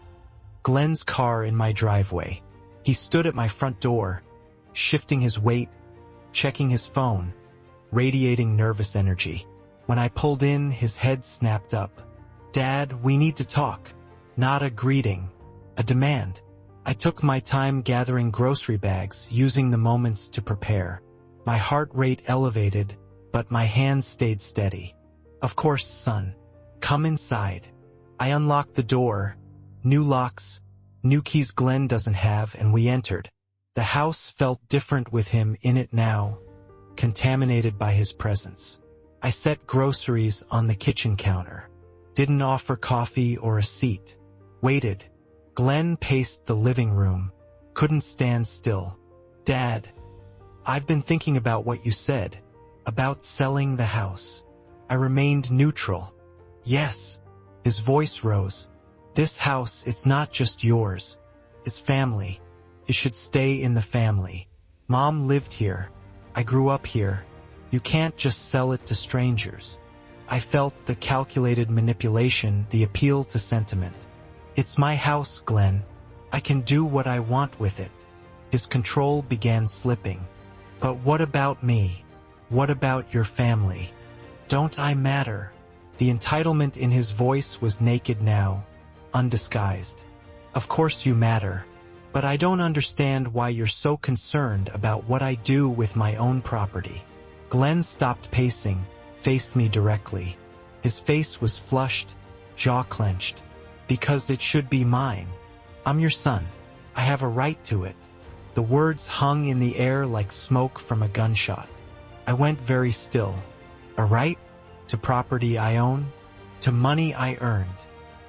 Glenn's car in my driveway. He stood at my front door, shifting his weight, checking his phone, radiating nervous energy. When I pulled in, his head snapped up. Dad, we need to talk. Not a greeting, a demand. I took my time gathering grocery bags, using the moments to prepare. My heart rate elevated, but my hands stayed steady. Of course, son. Come inside. I unlocked the door. New locks, new keys Glenn doesn't have, and we entered. The house felt different with him in it now, contaminated by his presence. I set groceries on the kitchen counter. Didn't offer coffee or a seat. Waited. Glenn paced the living room. Couldn't stand still. Dad, I've been thinking about what you said. About selling the house. I remained neutral. Yes. His voice rose. This house, it's not just yours. It's family. It should stay in the family. Mom lived here. I grew up here. You can't just sell it to strangers. I felt the calculated manipulation, the appeal to sentiment. It's my house, Glenn. I can do what I want with it. His control began slipping. But what about me? What about your family? Don't I matter? The entitlement in his voice was naked now, undisguised. Of course you matter, but I don't understand why you're so concerned about what I do with my own property. Glenn stopped pacing, faced me directly. His face was flushed, jaw clenched. Because it should be mine. I'm your son. I have a right to it. The words hung in the air like smoke from a gunshot. I went very still. A right? To property I own? To money I earned?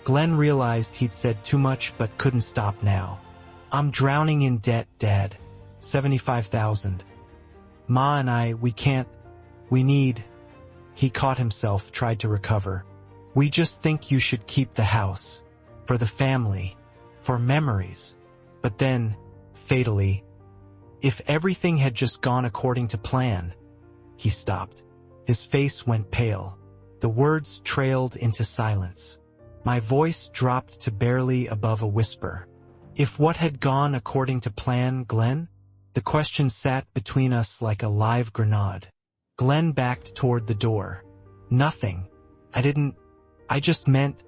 Glenn realized he'd said too much but couldn't stop now. I'm drowning in debt, Dad. $75,000. Ma and I, we can't. We need. He caught himself, tried to recover. We just think you should keep the house. For the family. For memories. But then, fatally, if everything had just gone according to plan. He stopped. His face went pale. The words trailed into silence. My voice dropped to barely above a whisper. If what had gone according to plan, Glenn? The question sat between us like a live grenade. Glenn backed toward the door. Nothing. I just meant.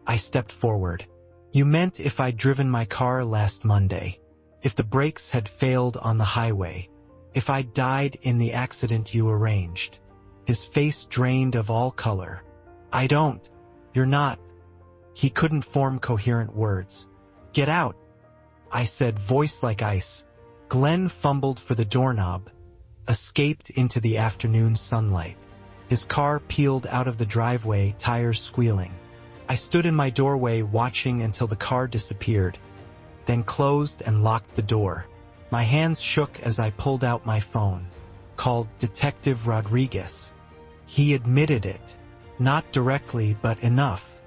I stepped forward. You meant if I'd driven my car last Monday. If the brakes had failed on the highway. If I died in the accident you arranged. His face drained of all color. I don't. You're not. He couldn't form coherent words. Get out, I said, voice like ice. Glenn fumbled for the doorknob, escaped into the afternoon sunlight. His car peeled out of the driveway, tires squealing. I stood in my doorway watching until the car disappeared, then closed and locked the door. My hands shook as I pulled out my phone, called Detective Rodriguez. He admitted it, not directly but enough.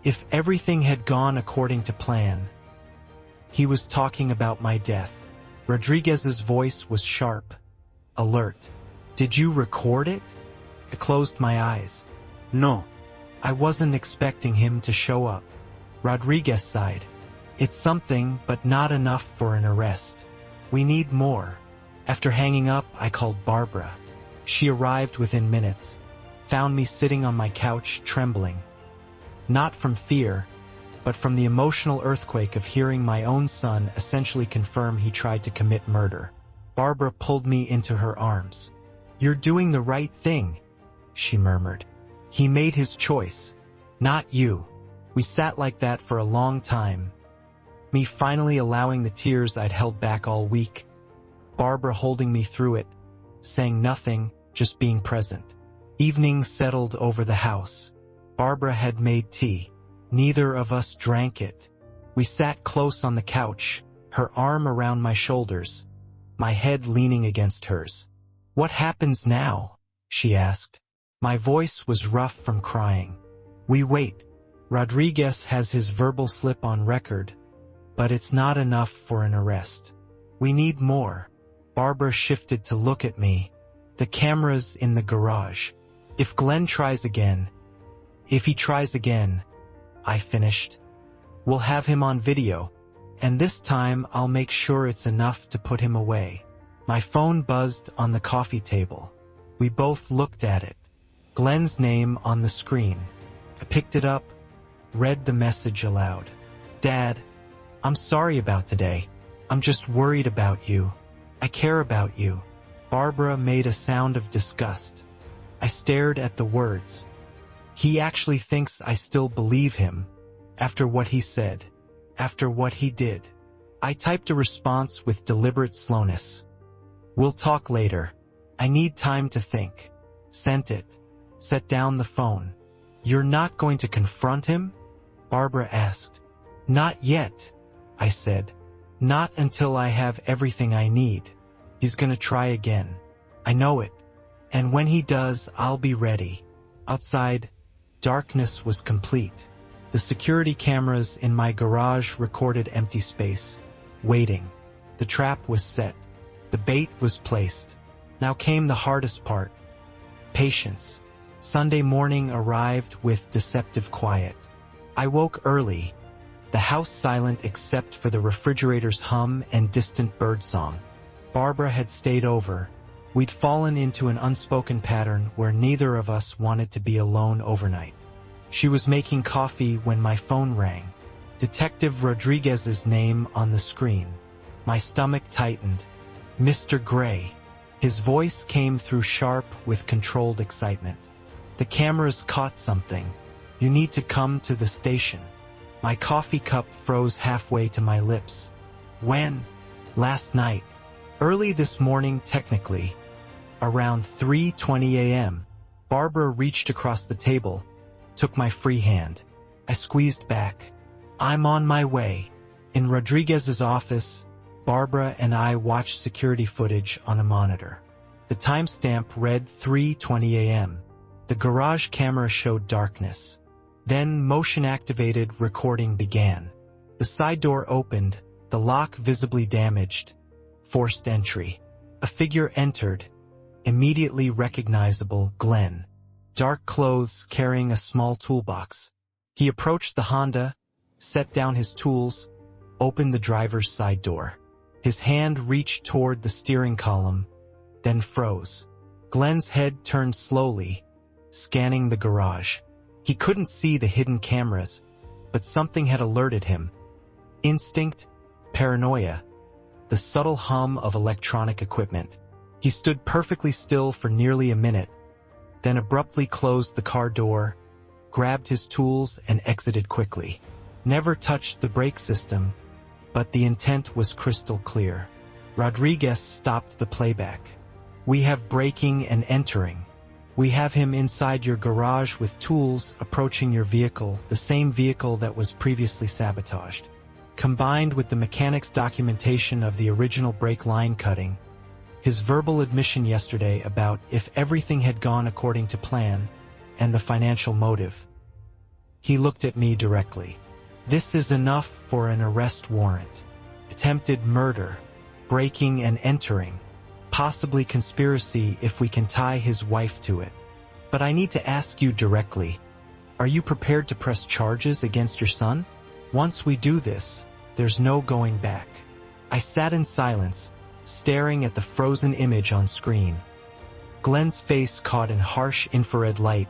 If everything had gone according to plan. He was talking about my death. Rodriguez's voice was sharp, alert. Did you record it? I closed my eyes. No. I wasn't expecting him to show up. Rodriguez sighed. It's something, but not enough for an arrest. We need more. After hanging up, I called Barbara. She arrived within minutes, found me sitting on my couch, trembling. Not from fear, but from the emotional earthquake of hearing my own son essentially confirm he tried to commit murder. Barbara pulled me into her arms. You're doing the right thing, she murmured. He made his choice, not you. We sat like that for a long time, me finally allowing the tears I'd held back all week. Barbara holding me through it, saying nothing, just being present. Evening settled over the house. Barbara had made tea. Neither of us drank it. We sat close on the couch, her arm around my shoulders, my head leaning against hers. What happens now? She asked. My voice was rough from crying. We wait. Rodriguez has his verbal slip on record, but it's not enough for an arrest. We need more. Barbara shifted to look at me. The camera's in the garage. If Glenn tries again, if he tries again, I finished. We'll have him on video, and this time I'll make sure it's enough to put him away. My phone buzzed on the coffee table. We both looked at it. Glenn's name on the screen. I picked it up, read the message aloud. Dad, I'm sorry about today. I'm just worried about you. I care about you. Barbara made a sound of disgust. I stared at the words. He actually thinks I still believe him, after what he said, after what he did. I typed a response with deliberate slowness. We'll talk later. I need time to think. Sent it. Set down the phone. You're not going to confront him? Barbara asked. Not yet, I said. Not until I have everything I need. He's gonna try again. I know it. And when he does, I'll be ready. Outside, darkness was complete. The security cameras in my garage recorded empty space. Waiting. The trap was set. The bait was placed. Now came the hardest part. Patience. Sunday morning arrived with deceptive quiet. I woke early. The house silent except for the refrigerator's hum and distant birdsong. Barbara had stayed over. We'd fallen into an unspoken pattern where neither of us wanted to be alone overnight. She was making coffee when my phone rang. Detective Rodriguez's name on the screen. My stomach tightened. Mr. Gray. His voice came through sharp with controlled excitement. The cameras caught something. You need to come to the station. My coffee cup froze halfway to my lips. When? Last night. Early this morning, technically. Around 3:20 a.m. Barbara reached across the table, took my free hand. I squeezed back. I'm on my way. In Rodriguez's office, Barbara and I watched security footage on a monitor. The timestamp read 3:20 a.m. The garage camera showed darkness. Then motion-activated recording began. The side door opened, the lock visibly damaged. Forced entry. A figure entered. Immediately recognizable, Glenn. Dark clothes, carrying a small toolbox. He approached the Honda, set down his tools, opened the driver's side door. His hand reached toward the steering column, then froze. Glenn's head turned slowly, scanning the garage. He couldn't see the hidden cameras, but something had alerted him. Instinct, paranoia, the subtle hum of electronic equipment. He stood perfectly still for nearly a minute, then abruptly closed the car door, grabbed his tools and exited quickly. Never touched the brake system, but the intent was crystal clear. Rodriguez stopped the playback. "We have breaking and entering. We have him inside your garage with tools approaching your vehicle, the same vehicle that was previously sabotaged." Combined with the mechanic's documentation of the original brake line cutting, his verbal admission yesterday about if everything had gone according to plan, and the financial motive. He looked at me directly. "This is enough for an arrest warrant. Attempted murder, breaking and entering, possibly conspiracy if we can tie his wife to it. But I need to ask you directly, are you prepared to press charges against your son? Once we do this, there's no going back." I sat in silence, staring at the frozen image on screen. Glenn's face caught in harsh infrared light,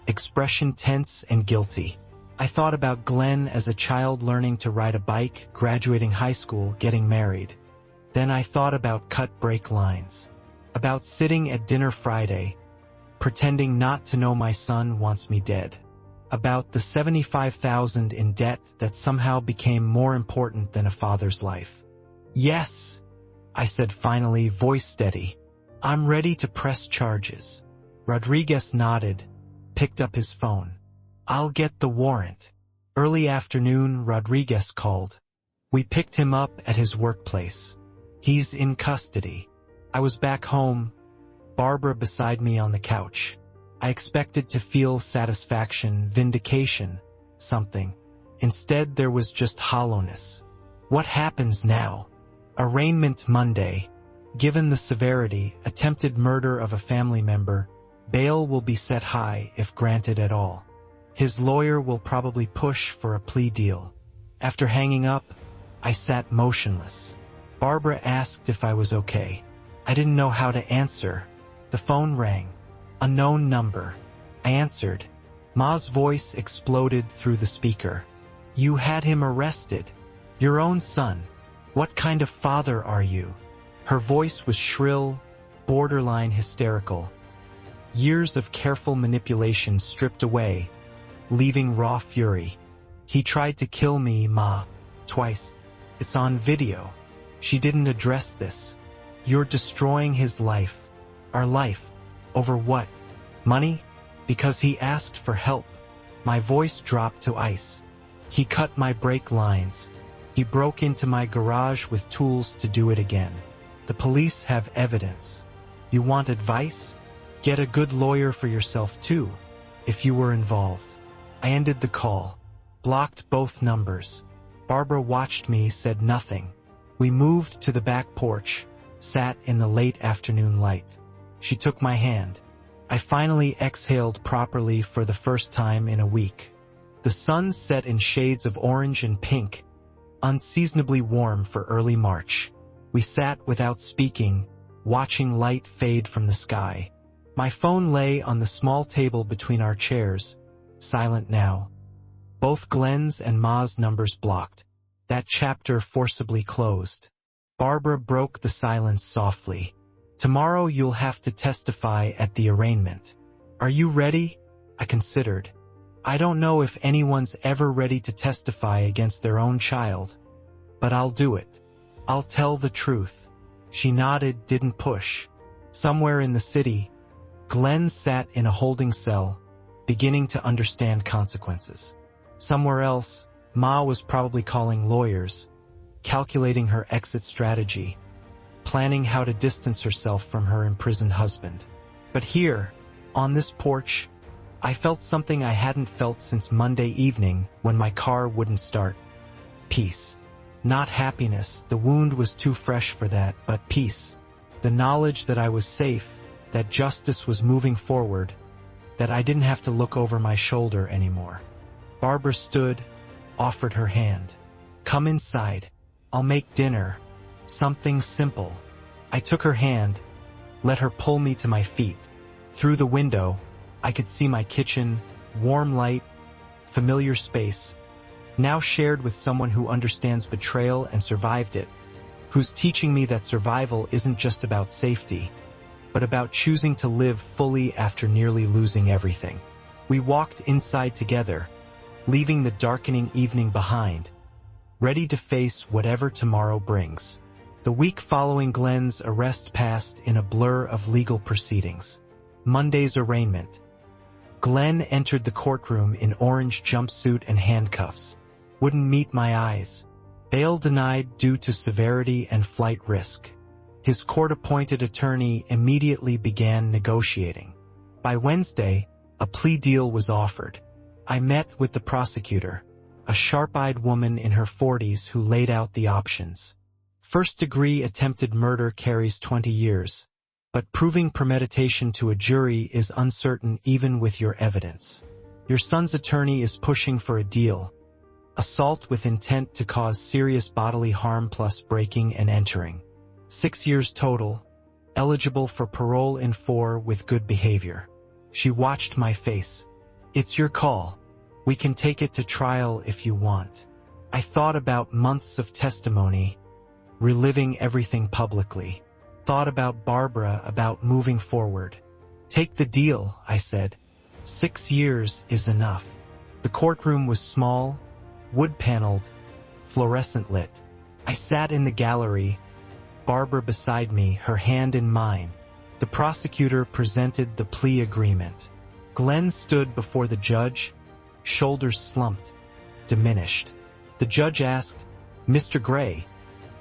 expression tense and guilty. I thought about Glenn as a child learning to ride a bike, graduating high school, getting married. Then I thought about cut brake lines, about sitting at dinner Friday, pretending not to know my son wants me dead, about the $75,000 in debt that somehow became more important than a father's life. "Yes," I said finally, voice steady. "I'm ready to press charges." Rodriguez nodded, picked up his phone. "I'll get the warrant." Early afternoon, Rodriguez called. We picked him up at his workplace. "He's in custody." I was back home, Barbara beside me on the couch. I expected to feel satisfaction, vindication, something. Instead, there was just hollowness. What happens now? Arraignment Monday. Given the severity, attempted murder of a family member, bail will be set high if granted at all. His lawyer will probably push for a plea deal. After hanging up, I sat motionless. Barbara asked if I was okay. I didn't know how to answer. The phone rang. Unknown number. I answered. Ma's voice exploded through the speaker. "You had him arrested. Your own son. What kind of father are you?" Her voice was shrill, borderline hysterical. Years of careful manipulation stripped away, leaving raw fury. "He tried to kill me, Ma. Twice. It's on video. She didn't address this. You're destroying his life. Our life. Over what? Money? Because he asked for help." My voice dropped to ice. "He cut my brake lines. He broke into my garage with tools to do it again. The police have evidence. You want advice? Get a good lawyer for yourself too, if you were involved." I ended the call, blocked both numbers. Barbara watched me, said nothing. We moved to the back porch, sat in the late afternoon light. She took my hand. I finally exhaled properly for the first time in a week. The sun set in shades of orange and pink, unseasonably warm for early March. We sat without speaking, watching light fade from the sky. My phone lay on the small table between our chairs, silent now. Both Glenn's and Ma's numbers blocked. That chapter forcibly closed. Barbara broke the silence softly. "Tomorrow you'll have to testify at the arraignment. Are you ready?" I considered. I don't know if anyone's ever ready to testify against their own child, but I'll do it. I'll tell the truth. She nodded, didn't push. Somewhere in the city, Glenn sat in a holding cell, beginning to understand consequences. Somewhere else, Ma was probably calling lawyers, calculating her exit strategy, planning how to distance herself from her imprisoned husband. But here, On this porch, I felt something I hadn't felt since Monday evening when my car wouldn't start. Peace. Not happiness, the wound was too fresh for that, but peace. The knowledge that I was safe, that justice was moving forward, that I didn't have to look over my shoulder anymore. Barbara stood, offered her hand. "Come inside. I'll make dinner. Something simple." I took her hand, let her pull me to my feet. Through the window, I could see my kitchen, warm light, familiar space, now shared with someone who understands betrayal and survived it, who's teaching me that survival isn't just about safety, but about choosing to live fully after nearly losing everything. We walked inside together, leaving the darkening evening behind, ready to face whatever tomorrow brings. The week following Glenn's arrest passed in a blur of legal proceedings. Monday's arraignment. Glenn entered the courtroom in orange jumpsuit and handcuffs. Wouldn't meet my eyes. Bail denied due to severity and flight risk. His court-appointed attorney immediately began negotiating. By Wednesday, a plea deal was offered. I met with the prosecutor, a sharp-eyed woman in her 40s who laid out the options. First-degree attempted murder carries 20 years. But proving premeditation to a jury is uncertain even with your evidence. Your son's attorney is pushing for a deal. Assault with intent to cause serious bodily harm plus breaking and entering. 6 years total. Eligible for parole in 4 with good behavior. She watched my face. "It's your call. We can take it to trial if you want." I thought about months of testimony, reliving everything publicly. Thought about Barbara, about moving forward. "Take the deal," I said. 6 years is enough. The courtroom was small, wood-paneled, fluorescent lit. I sat in the gallery, Barbara beside me, her hand in mine. The prosecutor presented the plea agreement. Glenn stood before the judge, shoulders slumped, diminished. The judge asked, "Mr. Gray,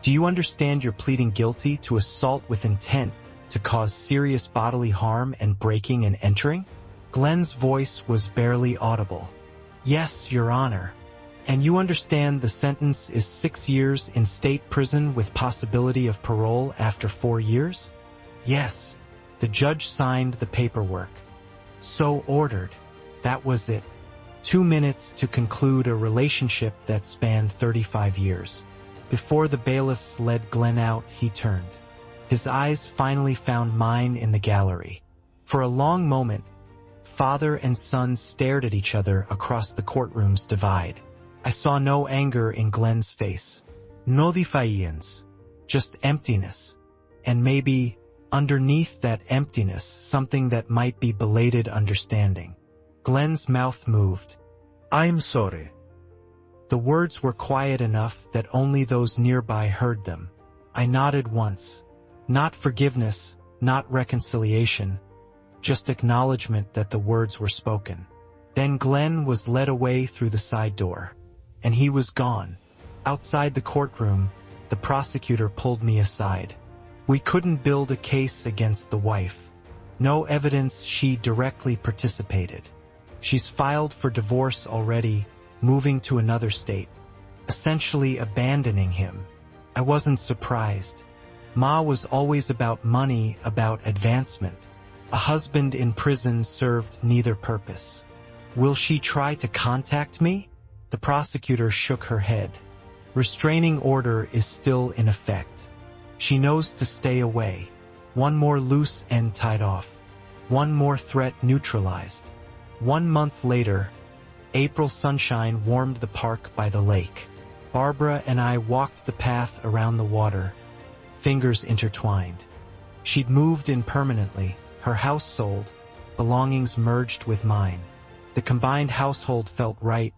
do you understand you're pleading guilty to assault with intent to cause serious bodily harm and breaking and entering?" Glenn's voice was barely audible. "Yes, Your Honor. And you understand the sentence is 6 years in state prison with possibility of parole after 4 years?" "Yes." The judge signed the paperwork. "So ordered." That was it. 2 minutes to conclude a relationship that spanned 35 years. Before the bailiffs led Glenn out, he turned. His eyes finally found mine in the gallery. For a long moment, father and son stared at each other across the courtroom's divide. I saw no anger in Glenn's face. No defiance. Just emptiness. And maybe, underneath that emptiness, something that might be belated understanding. Glenn's mouth moved. "I'm sorry." The words were quiet enough that only those nearby heard them. I nodded once. Not forgiveness, not reconciliation, just acknowledgement that the words were spoken. Then Glenn was led away through the side door. And he was gone. Outside the courtroom, the prosecutor pulled me aside. We couldn't build a case against the wife. No evidence she directly participated. She's filed for divorce already, moving to another state, essentially abandoning him. I wasn't surprised. Ma was always about money, about advancement. A husband in prison served neither purpose. Will she try to contact me? The prosecutor shook her head. Restraining order is still in effect. She knows to stay away. One more loose end tied off. One more threat neutralized. 1 month later, April sunshine warmed the park by the lake. Barbara and I walked the path around the water, fingers intertwined. She'd moved in permanently, her house sold, belongings merged with mine. The combined household felt right,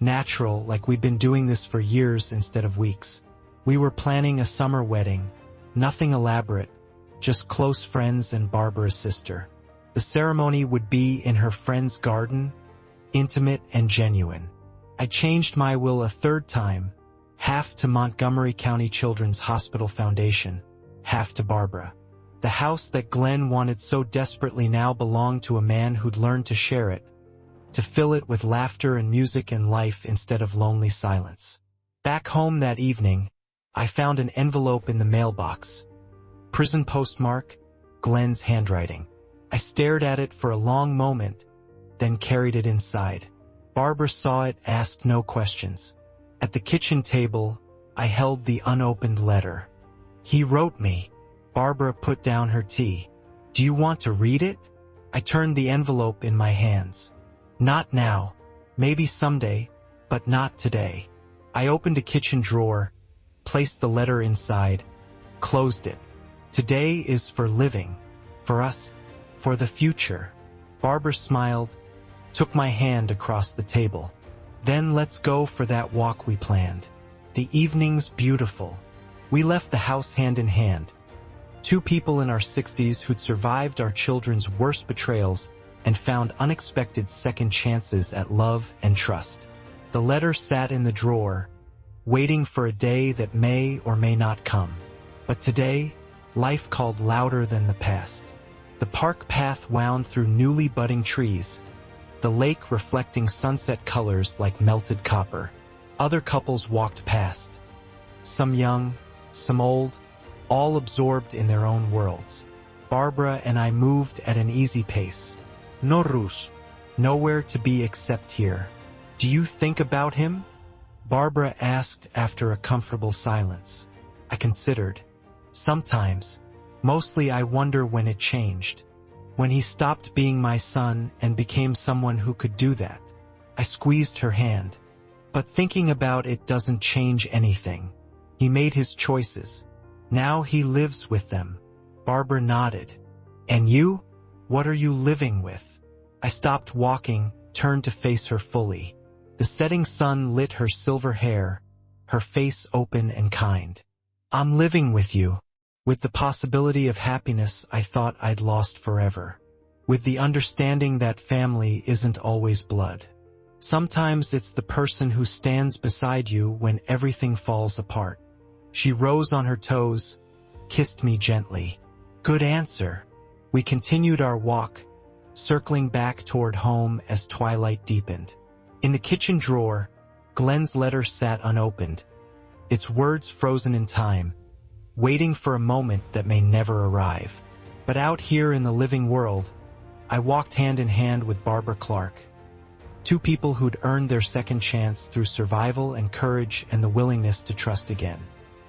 natural, like we'd been doing this for years instead of weeks. We were planning a summer wedding, nothing elaborate, just close friends and Barbara's sister. The ceremony would be in her friend's garden, intimate and genuine. I changed my will a third time, half to Montgomery County Children's Hospital Foundation, half to Barbara. The house that Glenn wanted so desperately now belonged to a man who'd learned to share it, to fill it with laughter and music and life instead of lonely silence. Back home that evening, I found an envelope in the mailbox. Prison postmark, Glenn's handwriting. I stared at it for a long moment, then carried it inside. Barbara saw it, asked no questions. At the kitchen table, I held the unopened letter. "He wrote me." Barbara put down her tea. "Do you want to read it?" I turned the envelope in my hands. "Not now. Maybe someday, but not today." I opened a kitchen drawer, placed the letter inside, closed it. "Today is for living. For us. For the future." Barbara smiled, took my hand across the table. "Then let's go for that walk we planned. The evening's beautiful." We left the house hand in hand. Two people in our 60s who'd survived our children's worst betrayals and found unexpected second chances at love and trust. The letter sat in the drawer, waiting for a day that may or may not come. But today, life called louder than the past. The park path wound through newly budding trees, the lake reflecting sunset colors like melted copper. Other couples walked past, some young, some old, all absorbed in their own worlds. Barbara and I moved at an easy pace. "No rush. Nowhere to be except here." "Do you think about him?" Barbara asked after a comfortable silence. I considered. "Sometimes. Mostly I wonder when it changed. When he stopped being my son and became someone who could do that." I squeezed her hand. "But thinking about it doesn't change anything. He made his choices. Now he lives with them." Barbara nodded. "And you? What are you living with?" I stopped walking, turned to face her fully. The setting sun lit her silver hair, her face open and kind. "I'm living with you. With the possibility of happiness I thought I'd lost forever. With the understanding that family isn't always blood. Sometimes it's the person who stands beside you when everything falls apart." She rose on her toes, kissed me gently. "Good answer." We continued our walk, circling back toward home as twilight deepened. In the kitchen drawer, Glenn's letter sat unopened, its words frozen in time, waiting for a moment that may never arrive. But out here in the living world, I walked hand in hand with Barbara Clark. Two people who'd earned their second chance through survival and courage and the willingness to trust again.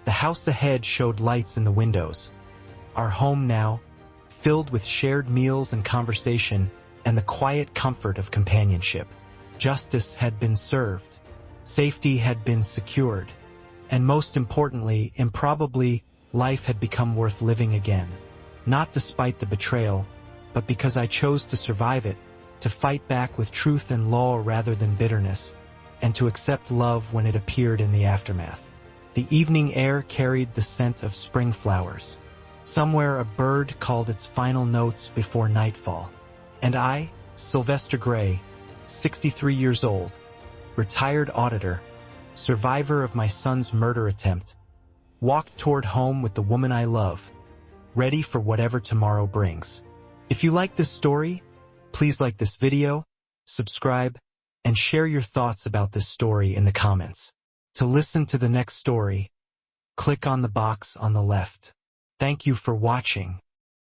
The house ahead showed lights in the windows. Our home now, filled with shared meals and conversation and the quiet comfort of companionship. Justice had been served. Safety had been secured. And most importantly, improbably, life had become worth living again. Not despite the betrayal, but because I chose to survive it, to fight back with truth and law rather than bitterness, and to accept love when it appeared in the aftermath. The evening air carried the scent of spring flowers. Somewhere a bird called its final notes before nightfall. And I, Sylvester Gray, 63 years old, retired auditor, survivor of my son's murder attempt, walked toward home with the woman I love, ready for whatever tomorrow brings. If you like this story, please like this video, subscribe, and share your thoughts about this story in the comments. To listen to the next story, click on the box on the left. Thank you for watching.